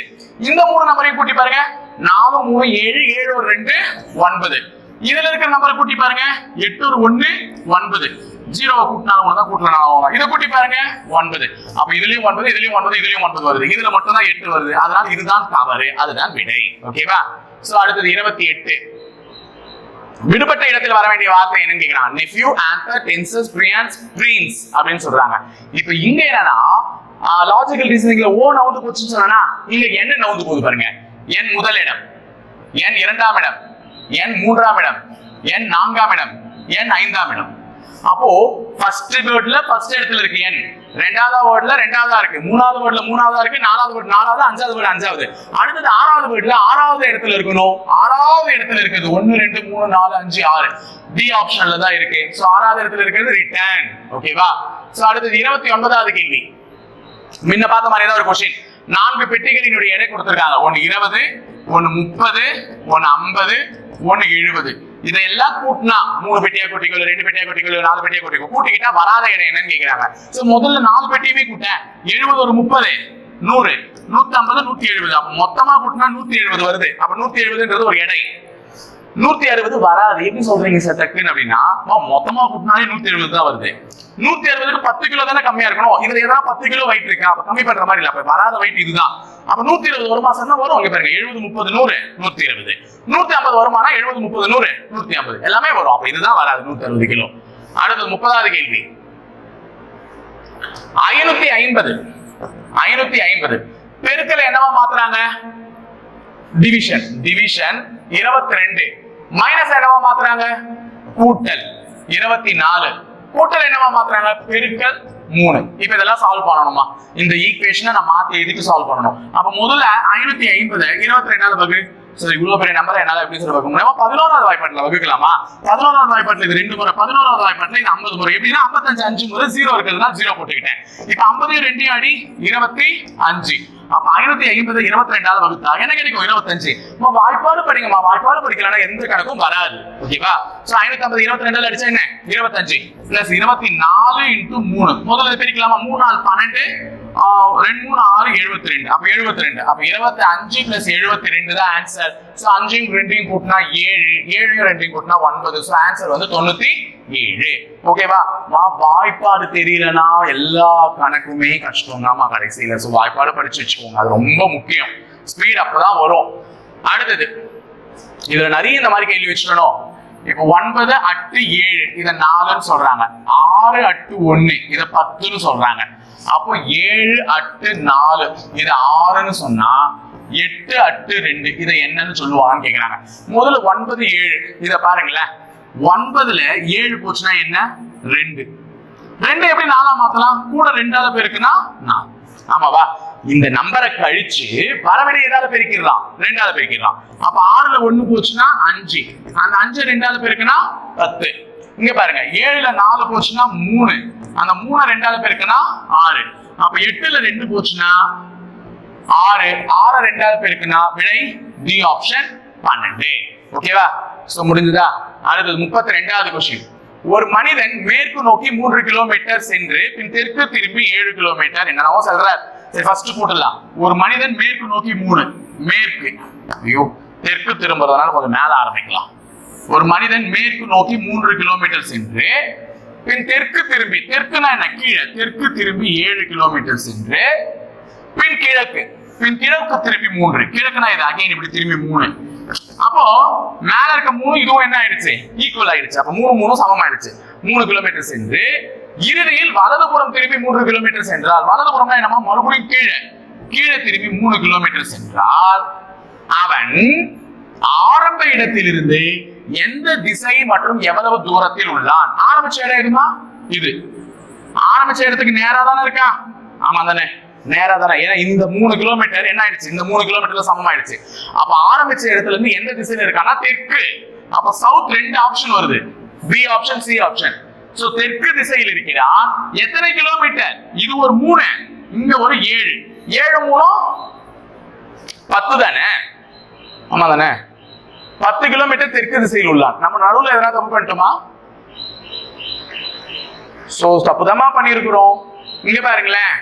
இந்த 3 நம்பரையும் கூட்டி பாருங்க. 4 3 7 7 ஒரு 2 9. இதுல இருக்கிற நம்பரை கூட்டி பாருங்க. 8 ஒரு 1 9. 0 கூட்டினாலும் ஒண்ணு தான், கூட்டலாம். இதை கூட்டி பாருங்க 9. அப்ப இதுலயும் 9 இதுலயும் 9 இதுலயும் 9 வருது. இதுல மட்டும் தான் 8 வருது. அதனால இதுதான் தவறு, அதுதான் விடை. ஓகேவா? சோ அடுத்தது 28. விடுபட்ட இடத்துல வர வேண்டிய வார்த்தை என்னன்னு கேக்குறாங்க. நெஃப்யூ, ஆன்தர், டென்சஸ், பிரியான்ஸ், பிரின்ஸ் அப்படின்னு சொல்றாங்க. இப்ப இங்க என்னன்னா லாஜிக்கல் ரீசனிங்ல ஓ நவுந்து போச்சுன்னு சொன்னா இங்க என்ன நவுந்து போகுது பாருங்க. என் முதல் இடம், என் 2ஆம் இடம், என் 3ஆம் இடம், என் 4ஆம் இடம், என் 5ஆம் இடம். அப்போ ஃபர்ஸ்ட் வேர்ட்ல ஃபர்ஸ்ட் இடத்துல இருக்கு என், ரெண்டாவது வேர்ட்ல ரெண்டாவதா இருக்கு, மூணாவது வேர்ட்ல மூணாவதா இருக்கு, நாலாவது வேர்ட் நாலாவது, அஞ்சாவது வேர்ட் அஞ்சாவது. அடுத்தது ஆறாவது வேர்ட்ல ஆறாவது இடத்துல இருக்கணும். ஆறாவது இடத்துல இருக்குது 1 2 3 4 5 6. டி ஆப்ஷன்ல தான் இருக்கு. சோ ஆறாவது இடத்துல இருக்கிறது ரிட்டர்ன். ஓகேவா? சோ அடுத்தது 29வது கேள்வி. முன்ன பார்த்த மாதிரி ஏதாவது ஒரு क्वेश्चन. 4 பெட்டிகளினுடைய எடை கொடுத்திருக்காங்க. 1 20, 1 30, 1 50, 1 70. இதெல்லாம் கூட்டினா 3 பெட்டியா கூட்டிக்கோ, 2 பெட்டியா கூட்டிக்கோ, 4 பெட்டியா கூட்டிக்கோ, கூட்டிக்கிட்டா வராத இடம் என்னன்னு கேக்குறாங்க. சோ முதல்ல 4 பெட்டியுமே கூட்டேன். 70 ஒரு 30, 100, 150, 170. அப்ப மொத்தமா கூட்டினா 170 வருது. அப்ப 170ன்றது ஒரு எடை. 160 வராது. எப்படி சொல்றீங்க சார் டக்குன்னு அப்படின்னா, மொத்தமா கூட்டினாலே 170 தான் வருது. 160க்கு 10 கிலோ தானே கம்மியா இருக்கணும். இதுல ஏதாவது 10 கிலோ வெயிட் இருக்கா? அப்ப கம்மி பண்ற மாதிரி இல்ல. அப்ப வராத வெயிட் இதுதான். அப்ப 120 வருமா சார்? வரும். இங்க பாருங்க 70 30 100 120. 150 வருமானா 70 30 100 150 எல்லாமே வரும். அப்ப இதுதான் வராது 160 கிலோ. அடுத்து 30வது கேள்வி. 550 பெருக்கல என்னவா மாத்துறாங்க? டிவிஷன். டிவிஷன் 22 மைனஸ் என்னவா மாத்துறாங்க? கூட்டல் 24. கூட்டல் என்னவா மாத்துறாங்க? பெருக்கல் 3. இப்ப இதெல்லாம் சால்வ் பண்ணணுமா? இந்த ஈக்குவேஷனை நான் மாத்தி எதுக்கு சால்வ் பண்ணணும்? அப்ப முதல்ல 550 22வது வகு. சரி, இவ்வளவு பெரிய நம்பரை என்னால எப்படி சொல்ல வைக்க முடியும்? 11வது வாய்ப்பாட்டுல வகுக்கலாமா? 11வது வாய்ப்பாட்டுல இது 2 முறை, 11வது வாய்ப்பாட்டுல இது 50 முறை. எப்படின்னா 55 5 முறை 0 இருக்குதுன்னா 0 போட்டுக்கிட்டேன். இப்ப 50 2 அடி 25. அப்ப 550 22வது வகுத்தா என்ன கிடைக்கும்? 25. வாய்ப்பாடு படிங்கம்மா. வாய்ப்பாடு படிக்கலன்னா எந்த கணக்கும் வராது. ஓகேவா? சோ 550 22ல அடிச்சா என்ன? 25 பிளஸ் 24 இன்டு 3. முதல்ல பிரிக்கலாமா? 3 4 12 2 3 6 72. அப்ப 72. அப்ப 25 பிளஸ் 72 தான் ஆன்சர். சோ 5 2 கூட்டினா 7, 7 2 கூட்டினா 9. சோ ஆன்சர் வந்து 97. ஓகேவா? வாய்ப்பாடு தெரியலனா எல்லா கணக்குமே கஷ்டம்தாமா கடைசியில. சோ வாய்ப்பாடு படிச்சு வச்சுக்கோங்க. அது ரொம்ப முக்கியம். ஸ்பீட் அப்பதான் வரும். அடுத்தது இதுல நிறைய இந்த மாதிரி கேள்வி வச்சுக்கணும். இப்ப 9 8 7 இத 4ன்னு சொல்றாங்க. 6 8 1 இத 10ன்னு சொல்றாங்க. அப்போ 7 8 4 இது 6ன்னு சொன்னா 8 8 2 இத என்னன்னு சொல்லுவாங்கன்னு கேக்குறாங்க. முதல்ல 9 7 இத பாருங்களேன். 9ல 7 போச்சுன்னா என்ன? 2. 2 எப்படி 4ஆ மாத்தலாம்? கூட 2ஆல பெருக்குனா 4. ஆமாவா? இந்த நம்பரை கழிச்சு வரவிட ஏதாவது பெருக்கிடலாம், 2ஆல பெருக்கிடலாம். அப்ப 6ல 1 போச்சுன்னா 5. அந்த 5 2ஆல பெருக்குனா 10. இங்க பாருங்க 7ல 4 போச்சுன்னா 3. அந்த 3 2ஆல பெருக்குனா 6. அப்ப 8ல 2 போச்சுன்னா 6. 6 2ஆல பெருக்குனா விடை டி ஆப்ஷன் 12. ஓகேவா? சோ முடிஞ்சதா? அடுத்து 32வது क्वेश्चन. ஒரு மனிதன் மேற்கு நோக்கி 3 கிலோமீட்டர் சென்று பின் தெற்கு திரும்பி 7 கிலோமீட்டர் என்னவோ சொல்றார். சரி, ஃபர்ஸ்ட் போடலாம். ஒரு மனிதன் மேற்கு நோக்கி 3 மேற்கு. ஐயோ, தெற்கு திரும்புறதுனால கொஞ்சம் மேல ஆரம்பிக்கலாம். ஒரு மனிதன் மேற்கு நோக்கி 3 கிலோமீட்டர் சென்று பின் தெற்கு திரும்பி, தெற்குனா என்ன? கீழே. தெற்கு திரும்பி 7 கிலோமீட்டர் சென்று பின் கிழக்கு, பின் கிழக்கு திரும்பி 3. கிழக்குனா இது அகைன் இப்படி திரும்பி 3. அப்போ மேல இருக்க 3 இதுவும் என்ன ஆயிடுச்சு? ஈக்குவல் ஆயிடுச்சு. அப்ப 3 3 சமம் ஆயிடுச்சு. 3 கிலோமீட்டர் சென்று இறுதியில் வலதுபுறம் திரும்பி 3 கிலோமீட்டர் சென்றால், வலதுபுறம்னா என்னமா? மறுபடியும் கீழே, கீழே திரும்பி 3 கிலோமீட்டர் சென்றால் அவன் ஆரம்ப இடத்திலிருந்து எந்த திசை மற்றும் எவ்வளவு தூரத்தில் உள்ளான்? ஆரம்பிச்ச இடம் எதுமா? இது. ஆரம்பிச்ச இடத்துக்கு நேரா தானே இருக்கா? ஆமா தானே? நேரா தானே. ஏன்னா இந்த 3 கிலோமீட்டர் என்ன ஆயிடுச்சு? இந்த 3 கிலோமீட்டர்ல சமம் ஆயிடுச்சு. அப்ப ஆரம்பிச்ச இடத்துல இருந்து எந்த திசையில இருக்கானா? தெற்கு. அப்ப சவுத் 2 ஆப்ஷன் வருது. B option, C option. So தெற்கு திசையில் இருக்கிறான். எத்தனை கிலோமீட்டர்? இது ஒரு 3, இங்க ஒரு 7. 7 3 10 தானே? ஆமா தானே? 10 கிலோமீட்டர் தெற்கு திசையில் உள்ளான். நம்ம நடுவுல எதனா தப்பு பண்ணிட்டோமா? சோ தப்புதாமா பண்ணிருக்கிறோம். இங்க பாருங்களேன்,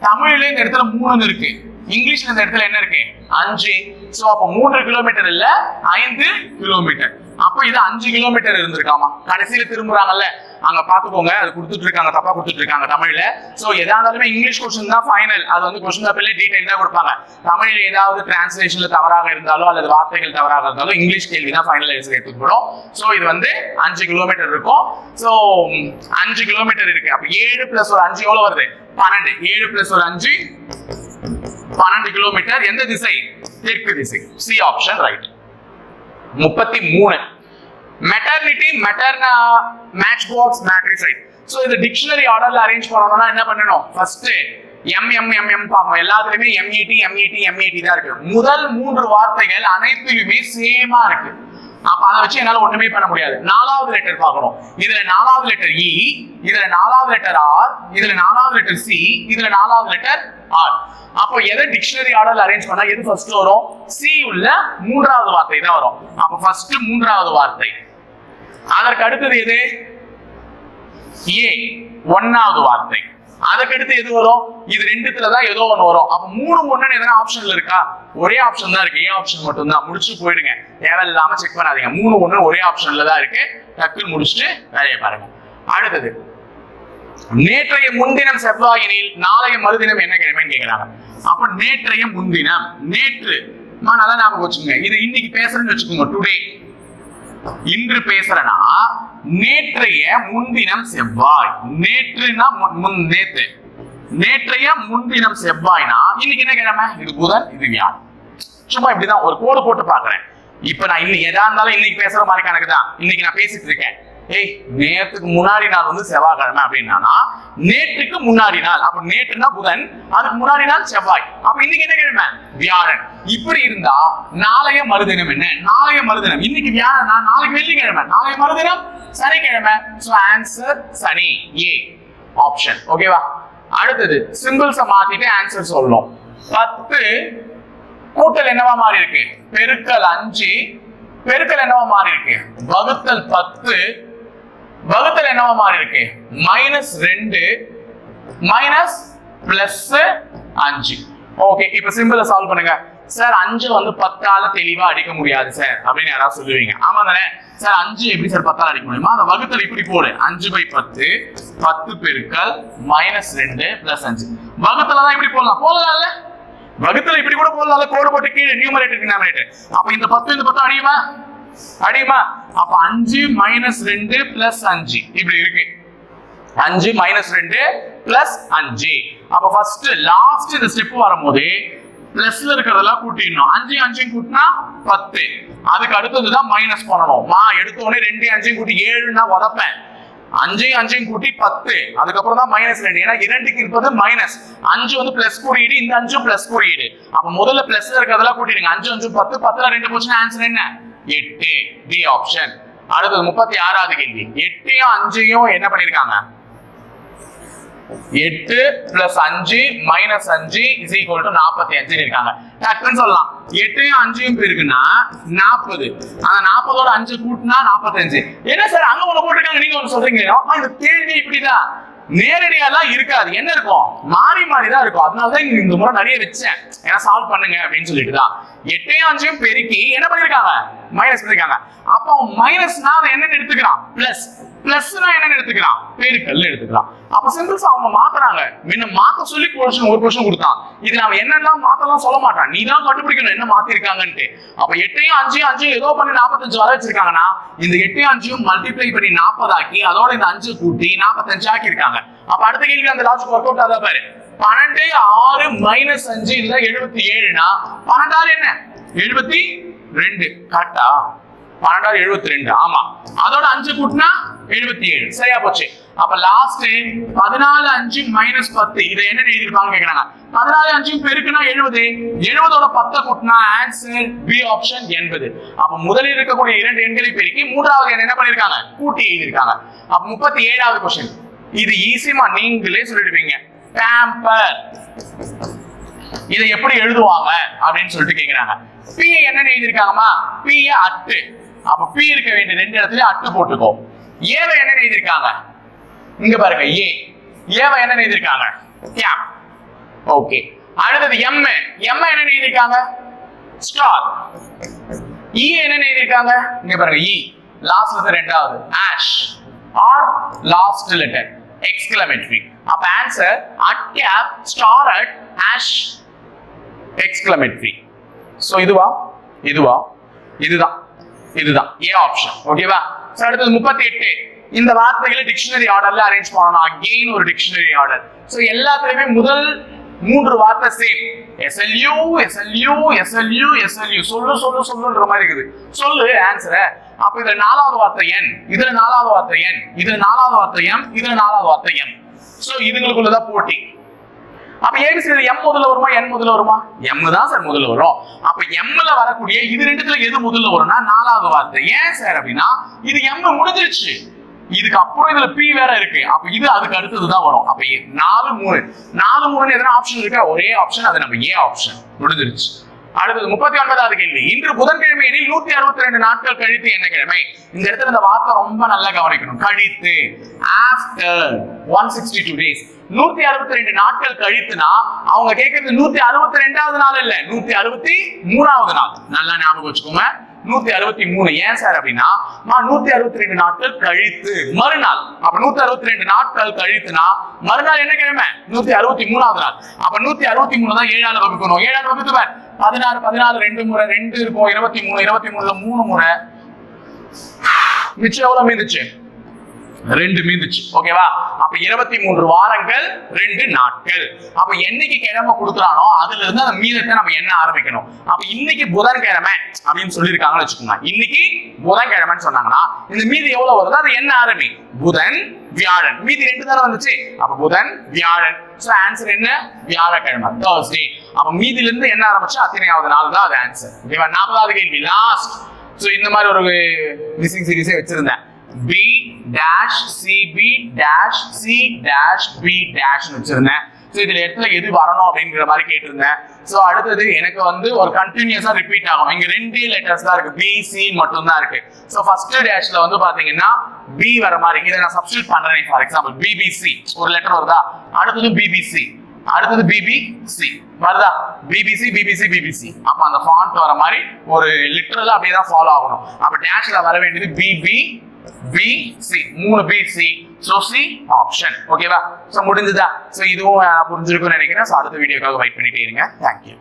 தமிழ்ல இந்த இடத்துல 3 இருக்கு, இங்கிலீஷ்ல இந்த இடத்துல என்ன இருக்கு? 5. சோ அப்ப 3 கிலோமீட்டர் இல்ல 5 கிலோமீட்டர். அப்ப இது 5 கிலோமீட்டர் இருந்திருக்காமா. கடைசியில திரும்புறாங்கல்ல, அங்க பாத்துக்கோங்க, அது கொடுத்துட்டு இருக்காங்க, தப்பா கொடுத்துட்டு இருக்காங்க தமிழ்ல. சோ எதா இருந்தாலுமே இங்கிலீஷ் क्वेश्चन தான் ஃபைனல். அது வந்து क्वेश्चन பேப்பர்ல டீடைலா கொடுப்பாங்க. தமிழ்ல ஏதாவது டிரான்ஸ்லேஷன்ல தவறாக இருந்தாலோ அல்லது வார்த்தைகள் தவறாக இருந்தாலோ இங்கிலீஷ் கேள்வி தான் ஃபைனல் எடுத்துக்கிறோம். சோ இது வந்து 5 கிலோமீட்டர் இருக்கும். சோ 5 கிலோமீட்டர் இருக்கு. அப்ப 7 பிளஸ் ஒரு 5 எவ்வளவு வருது? 12. 7 பிளஸ் ஒரு 5 12 கிலோமீட்டர். எந்த திசை? தெற்கு திசை. C option right. 33 maternity maternal match box matricide. So இது டிக்ஷனரி ஆர்டர்ல அரேஞ்ச் பண்ணனும்னா என்ன பண்ணனும்? ஃபர்ஸ்ட் எம் பாப்போம். எல்லாத்துலயுமே MET தான் இருக்கு. முதல் 3 வார்த்தைகள் அனைத்திலுமே சேமா இருக்கு. அப்ப அதை வச்சு என்னால ஒண்ணுமே பண்ண முடியாது. 4வது லெட்டர் பார்க்கணும். இதுல 4வது லெட்டர் E, இதுல 4வது லெட்டர் R, இதுல 4வது லெட்டர் C, இதுல 4வது லெட்டர் R. அப்போ எதை டிக்ஷனரி ஆர்டர்ல அரேஞ்ச் பண்ணா எது ஃபர்ஸ்ட் வரும்? C உள்ள 3வது வார்த்தை தான் வரும். அப்ப ஃபர்ஸ்ட் 3வது வார்த்தை. அதற்கு அடுத்தது எது? A 1வது வார்த்தை. அதுக்கடுத்து எது வரும்? இது ரெண்டுத்துலதான் ஏதோ ஒண்ணு வரும். அப்ப 3 1 எதனா ஆப்ஷன்ல இருக்கா? ஒரே ஆப்ஷன் தான் இருக்கு. ஏ ஆப்ஷன் மட்டும் தான். முடிச்சு போயிடுங்க, தேவையில்லாம செக் பண்ணாதீங்க. 3 1 ஒரே ஆப்ஷன்ல தான் இருக்கு. டக்குன்னு முடிச்சுட்டு வேலையை பாருங்க. அடுத்தது, நேற்றைய முன்தினம் செவ்வாயினில் நாளைய மறுதினம் என்ன கிழமைன்னு கேட்கிறாங்க. அப்ப நேற்றைய முன்தினம், நேற்று நல்லா ஞாபகம் வச்சுக்கோங்க. இது இன்னைக்கு பேசுறேன்னு வச்சுக்கோங்க. டுடே, இன்று பேசுறேன்னா நேற்றைய முன்தினம் செவ்வாய். நேற்றுனா நேற்று, நேற்றைய முன்தினம் செவ்வாய்னா இன்னைக்கு என்ன கிழமை? இது புதன், இது வியாழன். சும்மா இப்படிதான் ஒரு கோடு போட்டு பாக்குறேன். இப்ப நான் இன்னைக்கு எதா இருந்தாலும் இன்னைக்கு பேசுற மாதிரி கணக்குதான். இன்னைக்கு நான் பேசிட்டு இருக்கேன். நேற்றுக்கு முன்னாடி நாள் வந்து செவ்வாய்க்கிழமை அப்படின்னா நேற்றுக்கு முன்னாடி நாள். அப்ப நேற்றுனா புதன், அதுக்கு முன்னாடி நாள் செவ்வாய். அப்ப இன்னைக்கு என்ன கிழமை? வியாழன். இப்படி இருந்தா நாளைய மறுதினம் என்ன? நாளைய மறுதினம் இன்னைக்கு வியாழன், நாளைக்கு வெள்ளிக்கிழமை, நாளைய மறுதினம் சனிக்கிழமை. So answer Shani, A option. ஓகேவா? அடுத்தது சிம்பிள்ஸை மாத்திட்டு ஆன்சர் சொல்லணும். 10 கூட்டல் என்னவா மாறி இருக்கு? பெருக்கல் 5. பெருக்கல் என்னவா மாறி இருக்கு? வகுத்தல் 10. வகுத்தல் என்னவா மாறி இருக்கு? -2 மைனஸ் பிளஸ் 5. ஓகே, இப்ப சிம்பிளை சால்வ் பண்ணுங்க. சார் 5 வந்து 10ஆல தெளிவா அடிக்க முடியாது சார் அப்படின்னு யாராவது சொல்லுவீங்க. ஆமா தானே சார்? 5 எப்படி சார் 10ஆல அடிக்க முடியுமா? அந்த வகுத்தல் இப்படி போடு. 5/10 10 பெருக்கல் -2 பிளஸ் 5. வகுத்தல தான் இப்படி போடலாம். போடலாம்ல? வகுத்தல இப்படி கூட போடலாம்ல? கோடு போட்டு கீழே நியூமரேட்டர் டினாமினேட்டர். அப்ப இந்த 10 இந்த 10 அடியுமா? அடியுமா? அப்ப 5 -2 பிளஸ் 5 இப்படி இருக்கு. 5 -2 பிளஸ் 5. அப்ப ஃபர்ஸ்ட் லாஸ்ட் இந்த ஸ்டெப் வரும்போது பிளஸ்ல இருக்கிறதெல்லாம் கூட்டிடணும். 5 5 கூட்டினா 10. அதுக்கு அடுத்ததுதான் மைனஸ் பண்ணணும். எடுத்த உடனே 2 5 கூட்டி 7ன்னா உதப்பேன். 5 5 கூட்டி 10, அதுக்கப்புறம் தான் -2. ஏன்னா 2க்கு இருப்பது மைனஸ், 5 வந்து பிளஸ் குறியீடு, இந்த 5 பிளஸ் குறியீடு. அப்ப முதல்ல பிளஸ்ல இருக்கிறதெல்லாம் கூட்டிடுங்க. 5 5 10, 10ல 2 போச்சுன்னா ஆன்சர் என்ன? 8, டி ஆப்ஷன். அடுத்தது 36வது கேள்வி. 8யும் 5யும் என்ன பண்ணிருக்காங்க? 8 plus 5 minus 5 is equal to 45 இருக்காங்க. டக்குன்னு சொல்லலாம். 8யும் 5யும் பெருக்குன்னா 40. அந்த 40ஓட 5 கூட்டினா 45. என்ன சார் அங்க ஒண்ணு போட்டிருக்காங்க, நீங்க ஒண்ணு சொல்றீங்க? இந்த கேள்வி இப்படிதான், நேரடியாலாம் இருக்காது. என்ன இருக்கும்? மாறி மாறி தான் இருக்கும். அதனாலதான் இந்த முறை நிறைய வச்சேன், ஏன்னா சால்வ் பண்ணுங்க அப்படின்னு சொல்லிட்டு தான். 8யும் 5யும் பெருக்கி என்ன பண்ணிருக்காங்க? மைனஸ் பண்ணிருக்காங்க. அப்போ மைனஸ்னா அதை என்னன்னு எடுத்துக்கிறான்? பிளஸ். பிளஸ்னா என்னன்னு எடுத்துக்கிறான்? பெருக்கல் எடுத்துக்கிறான். அப்ப சிம்பிள்ஸ் அவங்க மாத்துறாங்க. முன்ன மாத்த சொல்லி ஒரு கொஸ்டின் கொடுத்தான். இது நாம என்னெல்லாம் மாத்தலாம் சொல்ல மாட்டான், நீ தான் கண்டுபிடிக்கணும் என்ன மாத்தி இருக்காங்கன்ட்டு. அப்ப 8யும் 5யும் ஏதோ பண்ணி 45 வர வச்சிருக்காங்கன்னா இந்த 8யும் 5யும் மல்டிப்ளை பண்ணி 40 ஆக்கி அதோட இந்த 5 கூட்டி 45 ஆக்கி இருக்காங்க. அப்ப அடுத்த கேள்வி அந்த லாஜிக் ஒர்க் அவுட் ஆதா பாரு. 12 6 மைனஸ் 5 இல்ல 77னா 12 என்ன? 72. கரெக்டா? 12 72. ஆமா, அதோட 5 கூட்டினா 77. சரியா போச்சு. அப்ப லாஸ்ட் 14 5 மைனஸ் 10 இதை என்ன எழுதிருப்பாங்க கேக்குறாங்க. 14 5 பெருக்குனா 70. 70ஓட 10 கூட்டினா ஆன்சர் பி ஆப்ஷன் 80. அப்ப முதலில் இருக்கக்கூடிய 2 எண்களை பெருக்கி மூன்றாவது எண் என்ன பண்ணிருக்காங்க? கூட்டி எழுதிருக்காங்க. அப்ப 37வது क्वेश्चन. இது ஈஸிமா நீங்களே சொல்லிடுவீங்க. டேம்பர் இதை எப்படி எழுதுவாங்க அப்படின்னு சொல்லிட்டு கேக்குறாங்க. பி என்ன எழுதிருக்காங்கமா? பி அட்டு. அப்ப பி இருக்க வேண்டிய 2 இடத்துல அட்டு போட்டுக்கோ. ஏவை என்ன எழுதிருக்காங்க? இங்க பாருங்க, ஏ. ஏவை என்ன எழுதிருக்காங்க? கேப். ஓகே. அடுத்தது எம். எம் என்ன எழுதிருக்காங்க? ஸ்டார். இ என்ன எழுதிருக்காங்க? இங்க பாருங்க, இ லாஸ்ட்ல ரெண்டாவது hash or last letter exclamatory. அப்ப answer at cap star at hash exclamatory. So இதுவா இதுவா இதுதான் இதுதான் ஏ ஆப்ஷன். ஓகேவா? சோ அடுத்தது 38. இந்த வார்த்தைகளை டிக்ஷனரி ஆர்டர்ல அரேஞ்ச் பண்ணணும். அகைன் ஒரு டிக்ஷனரி ஆர்டர். சோ எல்லாத்துலயுமே முதல் 3 வார்த்தை same. SLU SLU SLU SLU சொல்லு சொல்லு சொல்லுன்ற மாதிரி இருக்குது. சொல்லு ஆன்சர். அப்ப இதுல 4வது வார்த்தை n, இதுல 4வது வார்த்தை n, இதுல 4வது வார்த்தை m, இதுல 4வது வார்த்தை m. சோ இதுங்களுக்குள்ளதான் போட்டி. அப்ப ஏபிசில m முதல்ல வருமா n முதல்ல வருமா? m தான் சார் முதல்ல வரும். அப்ப mல வரக்கூடிய இது ரெண்டுத்துல எது முதல்ல வரும்னா 4வது வார்த்தை. ஏன் சார் அப்படின்னா இது m முடிஞ்சிருச்சு, இதுக்கு அப்புறம் இதுல p வேற இருக்கு. அப்ப இது அதுக்கு அடுத்தது தான் வரும். அப்ப 4 3 4 3 எதனா ஆப்ஷன் இருக்கா? ஒரே ஆப்ஷன், அது நம்ம ஏ ஆப்ஷன். முடிஞ்சிருச்சு. அடுத்தது 39வது கேள்வி. இன்று புதன்கிழமை எனில் 162 நாட்கள் கழித்து என்ன கிழமை? இந்த இடத்துல இந்த வார்த்தை ரொம்ப நல்லா கவனிக்கணும். கழித்து, ஆஃப்டர் 162 டேஸ். 162 நாட்கள் கழித்துனா அவங்க கேட்கறது 162வது நாள் இல்ல, 163வது நாள். நல்லா ஞாபகம் வச்சுக்கோங்க. 163. ஏன் சார் அப்படின்னா 162 நாட்கள் கழித்து மறுநாள். அப்ப 162 நாட்கள் கழித்துனா மறுநாள் என்ன கிழமை? 163வது நாள். அப்ப 163 தான் 7ஆல வகுக்கணும். 7ஆல வகுத்துவர் 16 16 2 முறை 2 இருக்கும். 23 23ல 3 முறை. மிச்சம் எவ்வளவு மீந்துச்சு? 2 மீந்துச்சு. ஓகேவா? அப்ப 23 வாரங்கள் 2 நாட்கள். அப்ப என்னைக்கு கிழமை கொடுக்குறானோ அதுல இருந்து அந்த மீதத்தை நம்ம என்ன ஆரம்பிக்கணும். அப்ப இன்னைக்கு புதன்கிழமை அப்படின்னு சொல்லியிருக்காங்கன்னு வச்சுக்கோங்க. இன்னைக்கு புதன்கிழமைன்னு சொன்னாங்கன்னா இந்த மீதி எவ்வளவு வருது அது என்ன ஆரம்பி? புதன் வியாழன். மீதி 2 தானே வந்துச்சு. அப்ப புதன் வியாழன். சோ ஆன்சர் என்ன? வியாழக்கிழமை, Thursday. அப்ப மீதில இருந்து என்ன ஆரம்பிச்சு அத்தனையாவது நாள் தான் அது ஆன்சர். ஓகேவா? 40வது கேள்வி லாஸ்ட். சோ இந்த மாதிரி ஒரு மிஸ்ஸிங் சீரிஸே வச்சிருந்தேன். B dash CB dash C dash B dash வச்சிருந்தேன். சோ இதுல இடத்துல எது வரணும் அப்படிங்கிற மாதிரி கேட்டிருந்தேன். சோ அடுத்தது எனக்கு வந்து ஒரு கண்டினியூஸா ரிப்பீட் ஆகும். இங்க 2 லெட்டர்ஸ் தான் இருக்கு, B C மட்டும் தான் இருக்கு. சோ ஃபர்ஸ்ட் டேஷ்ல வந்து பாத்தீங்கன்னா B வர மாதிரி இத நான் சப்ஸ்டிட்யூட் பண்றேன். ஃபார் எக்ஸாம்பிள் BBC ஒரு லெட்டர் வருதா, அடுத்தது BBC, அடுத்தது BBC வருதா, BBC BBC BBC. அப்ப அந்த ஃபாண்ட் வர மாதிரி ஒரு லிட்டரலா அப்படியே தான் ஃபாலோ ஆகணும். அப்ப டேஷ்ல வர வேண்டியது BB BC 3 BC. So C option. ஓகேவா? சோ முடிஞ்சதா? சோ இதுவும் புரிஞ்சிருக்கும்னு நினைக்கிறேன். சோ அடுத்த வீடியோக்காக வெயிட் பண்ணிட்டே இருங்க. Thank you.